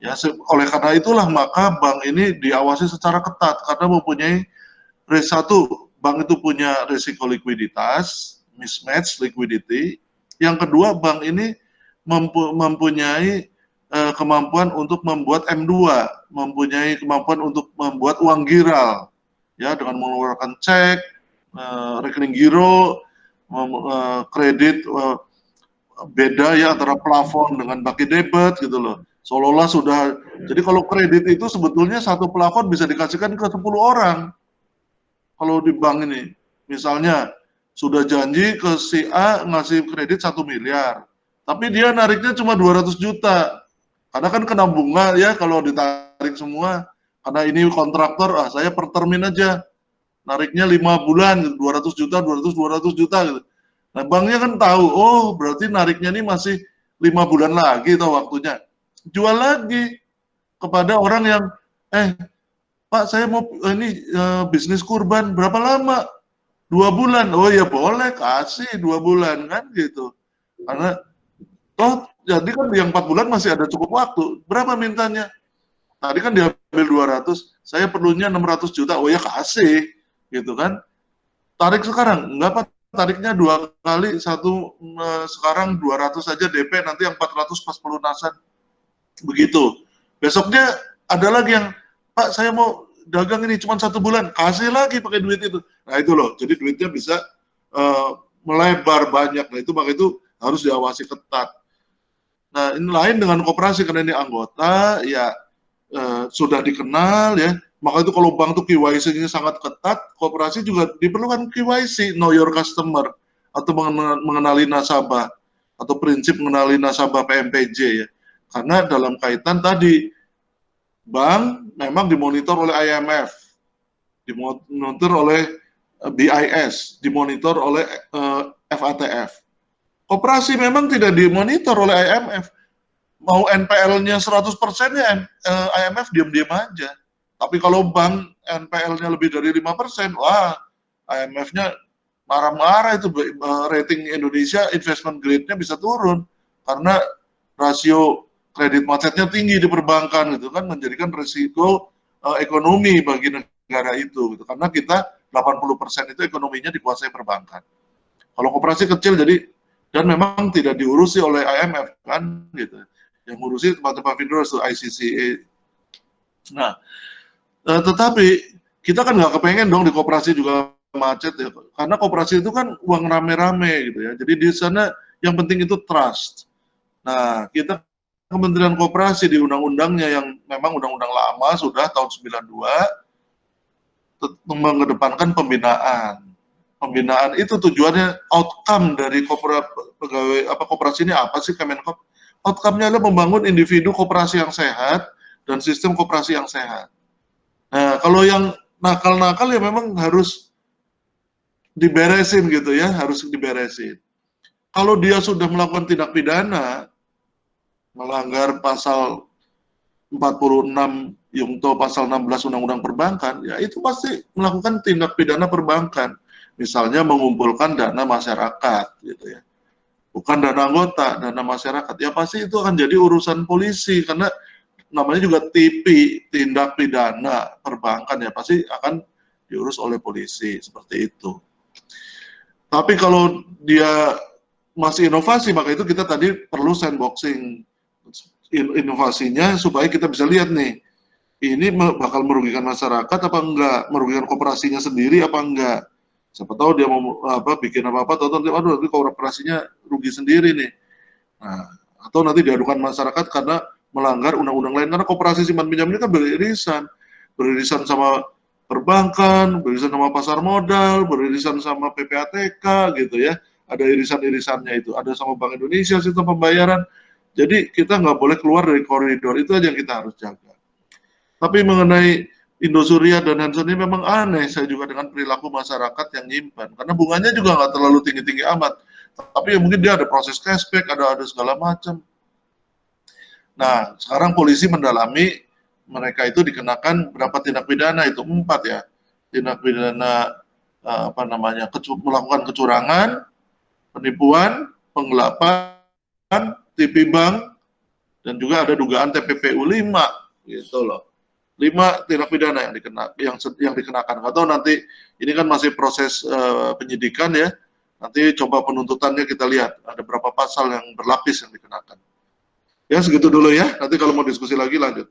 Ya, oleh karena itulah maka bank ini diawasi secara ketat karena mempunyai RIS 1, bank itu punya risiko likuiditas, mismatch liquidity. Yang kedua, bank ini mempunyai kemampuan untuk membuat M2, mempunyai kemampuan untuk membuat uang giral, ya, dengan mengeluarkan cek, rekening giro, kredit, beda ya antara plafon dengan baki debit gitu loh. Seolah-olah sudah, jadi kalau kredit itu sebetulnya satu plafon bisa dikasihkan ke 10 orang. Kalau di bank ini, misalnya sudah janji ke si A ngasih kredit 1 miliar, tapi dia nariknya cuma 200 juta. Karena kan kena bunga ya kalau ditarik semua. Karena ini kontraktor, saya per termin aja. Nariknya 5 bulan, 200 juta, 200 juta gitu. Nah, banknya kan tahu, oh berarti nariknya ini masih 5 bulan lagi atau waktunya. Jual lagi kepada orang yang, Pak saya mau ini bisnis kurban, berapa lama? 2 bulan. Oh ya boleh, kasih 2 bulan kan gitu. Karena jadi kan yang 4 bulan masih ada cukup waktu. Berapa mintanya? Tadi kan diambil 200, saya perlunya 600 juta. Oh ya kasih, gitu kan. Tarik sekarang, enggak Pak, tariknya 2 kali, sekarang 200 saja DP, nanti yang 400 pas pelunasan. Begitu. Besoknya ada lagi yang, Pak saya mau dagang ini cuma 1 bulan, kasih lagi pakai duit itu. Nah itu loh, jadi duitnya bisa melebar banyak. Nah itu maka itu harus diawasi ketat. Nah ini lain dengan koperasi, karena ini anggota, ya sudah dikenal ya. Maka itu kalau bank itu KYC-nya sangat ketat, koperasi juga diperlukan KYC, know your customer, atau mengenali nasabah, atau prinsip mengenali nasabah PMPJ ya. Karena dalam kaitan tadi, bank memang dimonitor oleh IMF, dimonitor oleh BIS, dimonitor oleh FATF. Koperasi memang tidak dimonitor oleh IMF. Mau NPL-nya 100% ya IMF diam-diam aja. Tapi kalau bank NPL-nya lebih dari 5%, wah IMF-nya marah-marah, itu rating Indonesia investment grade-nya bisa turun. Karena rasio kredit macetnya tinggi di perbankan gitu kan, menjadikan risiko ekonomi bagi negara itu gitu. Karena kita 80% itu ekonominya dikuasai perbankan. Kalau koperasi kecil jadi, dan memang tidak diurusi oleh IMF kan gitu. Yang ngurusi tempat-tempat vendor itu ICCA. Nah, tetapi kita kan nggak kepengen dong di koperasi juga macet ya, karena koperasi itu kan uang rame-rame gitu ya. Jadi di sana yang penting itu trust. Nah, kita Kementerian Koperasi di undang-undangnya yang memang undang-undang lama sudah tahun 92 mengedepankan pembinaan. Pembinaan itu tujuannya outcome dari koperasi ini apa sih Kemenkop? Outcome-nya adalah membangun individu koperasi yang sehat dan sistem koperasi yang sehat. Nah, kalau yang nakal-nakal ya memang harus diberesin gitu ya, harus diberesin. Kalau dia sudah melakukan tindak pidana, melanggar pasal 46 Yungto pasal 16 Undang-Undang Perbankan, ya itu pasti melakukan tindak pidana perbankan. Misalnya mengumpulkan dana masyarakat gitu ya. Bukan dana anggota, dana masyarakat. Ya pasti itu akan jadi urusan polisi, karena namanya juga TP, tindak pidana perbankan, ya pasti akan diurus oleh polisi, seperti itu. Tapi kalau dia masih inovasi, maka itu kita tadi perlu sandboxing inovasinya supaya kita bisa lihat nih, ini bakal merugikan masyarakat apa enggak, merugikan koperasinya sendiri apa enggak. Siapa tahu dia mau bikin apa-apa, atau aduh nanti koperasinya rugi sendiri nih. Nah, atau nanti diadukan masyarakat karena melanggar undang-undang lain, karena koperasi simpan pinjam ini kan beririsan sama perbankan, beririsan sama pasar modal, beririsan sama PPATK gitu ya. Ada irisan-irisannya itu, ada sama Bank Indonesia sistem pembayaran. Jadi kita nggak boleh keluar dari koridor, itu aja yang kita harus jaga. Tapi mengenai Indosuria dan Hanson ini memang aneh saya juga dengan perilaku masyarakat yang nyimpan. Karena bunganya juga nggak terlalu tinggi-tinggi amat. Tapi ya mungkin dia ada proses cashback, ada segala macam. Nah, sekarang polisi mendalami mereka itu dikenakan berapa tindak pidana, itu 4 ya. Tindak pidana melakukan kecurangan, penipuan, penggelapan, TP bank, dan juga ada dugaan TPPU 5 gitu loh. 5 tindak pidana yang dikenakan. Atau nanti ini kan masih proses penyidikan ya. Nanti coba penuntutannya kita lihat ada berapa pasal yang berlapis yang dikenakan. Ya segitu dulu ya. Nanti kalau mau diskusi lagi lanjut.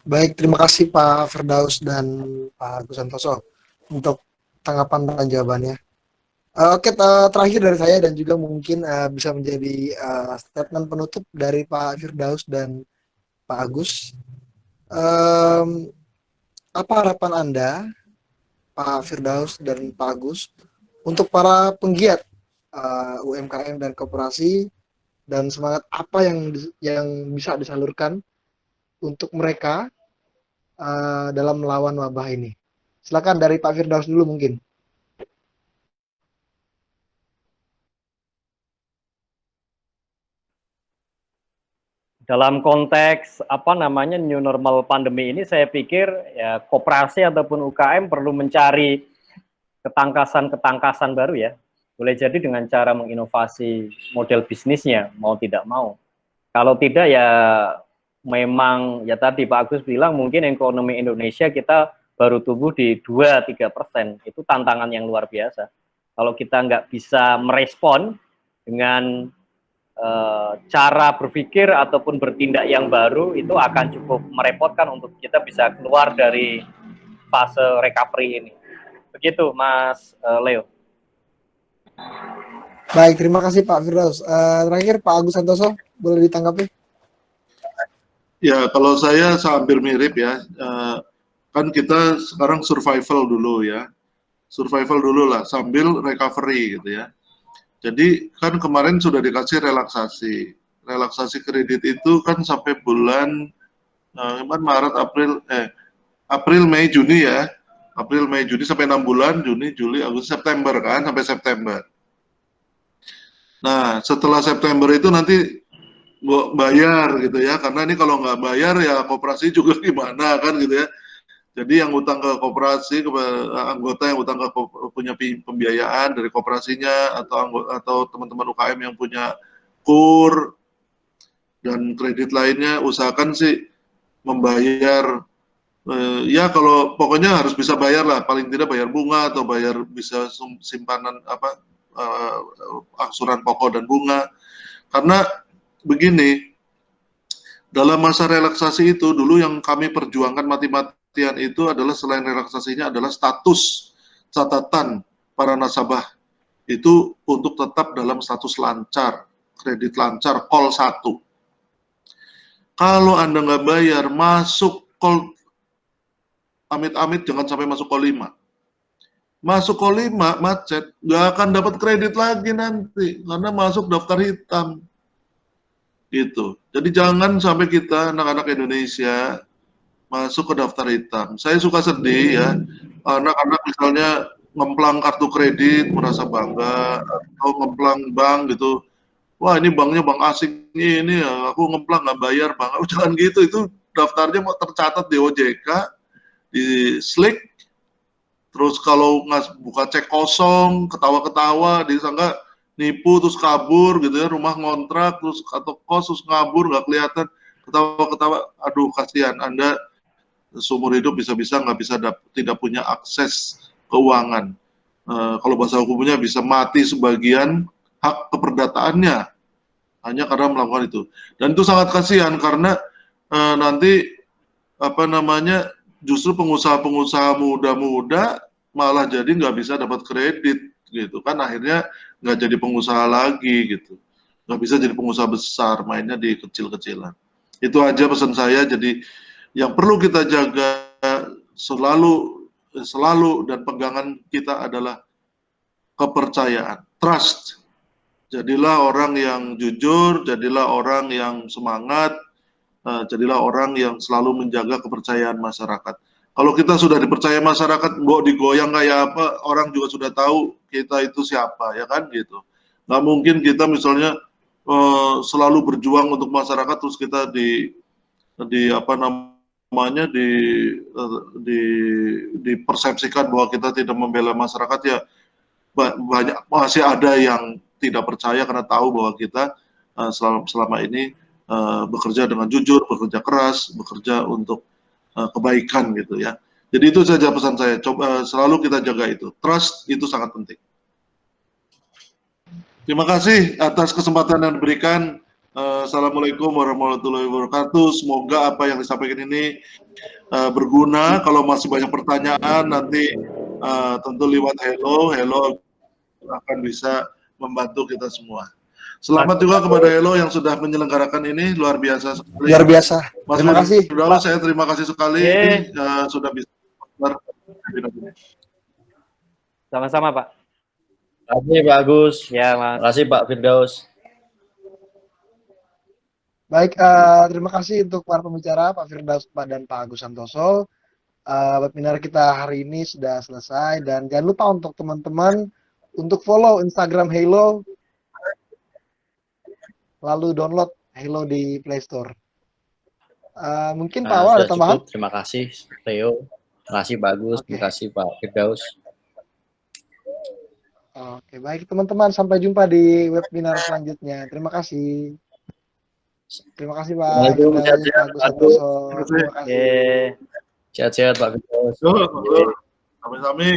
Baik, terima kasih Pak Firdaus dan Pak Agus Santoso untuk tanggapan dan jawabannya. Oke, terakhir dari saya dan juga mungkin bisa menjadi statement penutup dari Pak Firdaus dan Pak Agus. Apa harapan Anda, Pak Firdaus dan Pak Agus, untuk para penggiat UMKM dan koperasi, dan semangat apa yang bisa disalurkan untuk mereka dalam melawan wabah ini? Silakan dari Pak Firdaus dulu mungkin. Dalam konteks new normal pandemi ini, saya pikir ya koperasi ataupun UKM perlu mencari ketangkasan baru ya. Boleh jadi dengan cara menginovasi model bisnisnya, mau tidak mau. Kalau tidak ya memang ya tadi Pak Agus bilang mungkin ekonomi Indonesia kita baru tumbuh di 2-3%. Itu tantangan yang luar biasa. Kalau kita nggak bisa merespon dengan cara berpikir ataupun bertindak yang baru, itu akan cukup merepotkan untuk kita bisa keluar dari fase recovery ini. Begitu Mas Leo. Baik, terima kasih Pak Firdaus. Terakhir Pak Agus Santoso, boleh ditanggapi? Ya, kalau saya hampir mirip ya. Kan kita sekarang survival dulu ya. Survival dulu lah, sambil recovery gitu ya. Jadi kan kemarin sudah dikasih relaksasi. Relaksasi kredit itu kan sampai bulan Maret, April, Mei, Juni ya. April, Mei, Juni sampai 6 bulan, Juni, Juli, Agustus, September kan, sampai September. Nah, setelah September itu nanti bayar gitu ya, karena ini kalau nggak bayar ya koperasi juga gimana kan gitu ya. Jadi yang utang ke koperasi, anggota yang utang ke punya pembiayaan dari koperasinya atau teman-teman UKM yang punya KUR dan kredit lainnya, usahakan sih membayar ya kalau pokoknya harus bisa bayar lah, paling tidak bayar bunga atau bayar bisa simpanan angsuran pokok dan bunga. Karena begini, dalam masa relaksasi itu dulu yang kami perjuangkan mati-matian itu adalah selain relaksasinya adalah status catatan para nasabah itu untuk tetap dalam status lancar, kredit lancar, call 1. Kalau Anda nggak bayar, masuk call, amit-amit jangan sampai masuk call 5. Masuk call 5, macet, nggak akan dapat kredit lagi nanti, karena masuk daftar hitam. Gitu. Jadi jangan sampai kita anak-anak Indonesia masuk ke daftar hitam. Saya suka sedih ya, anak-anak misalnya ngemplang kartu kredit merasa bangga, atau ngemplang bank gitu. Wah ini banknya bank asing ini ya, aku ngemplang nggak bayar bang. Oh, jangan gitu, itu daftarnya mau tercatat di OJK, di Slick. Terus kalau buka cek kosong, ketawa-ketawa, disangka nipu terus kabur gitu ya, rumah ngontrak terus atau kos terus ngabur nggak kelihatan, ketawa-ketawa. Aduh kasihan Anda seumur hidup bisa-bisa nggak bisa tidak punya akses keuangan. Kalau bahasa hukumnya bisa mati sebagian hak keperdataannya hanya karena melakukan itu. Dan itu sangat kasihan karena nanti justru pengusaha-pengusaha muda-muda malah jadi nggak bisa dapat kredit gitu kan, akhirnya nggak jadi pengusaha lagi gitu, nggak bisa jadi pengusaha besar, mainnya di kecil-kecilan. Itu aja pesan saya. Jadi yang perlu kita jaga selalu dan pegangan kita adalah kepercayaan, trust. Jadilah orang yang jujur, jadilah orang yang semangat, jadilah orang yang selalu menjaga kepercayaan masyarakat. Kalau kita sudah dipercaya masyarakat, nggak digoyang kayak apa, orang juga sudah tahu kita itu siapa, ya kan gitu. Nggak mungkin kita misalnya selalu berjuang untuk masyarakat terus kita dipersepsikan bahwa kita tidak membela masyarakat. Ya masih ada yang tidak percaya karena tahu bahwa kita selama ini bekerja dengan jujur, bekerja keras, bekerja untuk kebaikan gitu ya. Jadi itu saja pesan saya. Coba selalu kita jaga itu. Trust itu sangat penting. Terima kasih atas kesempatan yang diberikan. Assalamualaikum warahmatullahi wabarakatuh. Semoga apa yang disampaikan ini berguna. Kalau masih banyak pertanyaan nanti tentu lewat Hello akan bisa membantu kita semua. Selamat juga kepada Hello yang sudah menyelenggarakan ini, luar biasa sekali. Luar biasa. Mas Terima kasih. Firdaus, saya terima kasih sekali sudah bisa. Sama-sama, Pak. Terima kasih Pak Agus. Ya, Mas. Terima kasih Pak Firdaus. Baik, terima kasih untuk para pembicara, Pak Firdaus dan Pak Agus Santoso. Webinar kita hari ini sudah selesai dan jangan lupa untuk teman-teman untuk follow Instagram Hello, lalu download Hello di Play Store. Mungkin Pak Awal ada tambahan? Cukup. Terima kasih Theo. Terima kasih Pak Agus. Oke. Terima kasih Pak Firdaus. Oke, baik teman-teman, sampai jumpa di webinar selanjutnya. Terima kasih. Terima kasih Pak Assalamualaikum, Firdaus, sehat-sehat, Pak Agus Pak Agus. Santoso. Terima kasih. Oke. Sehat-sehat Pak Firdaus. Sampai-sampai.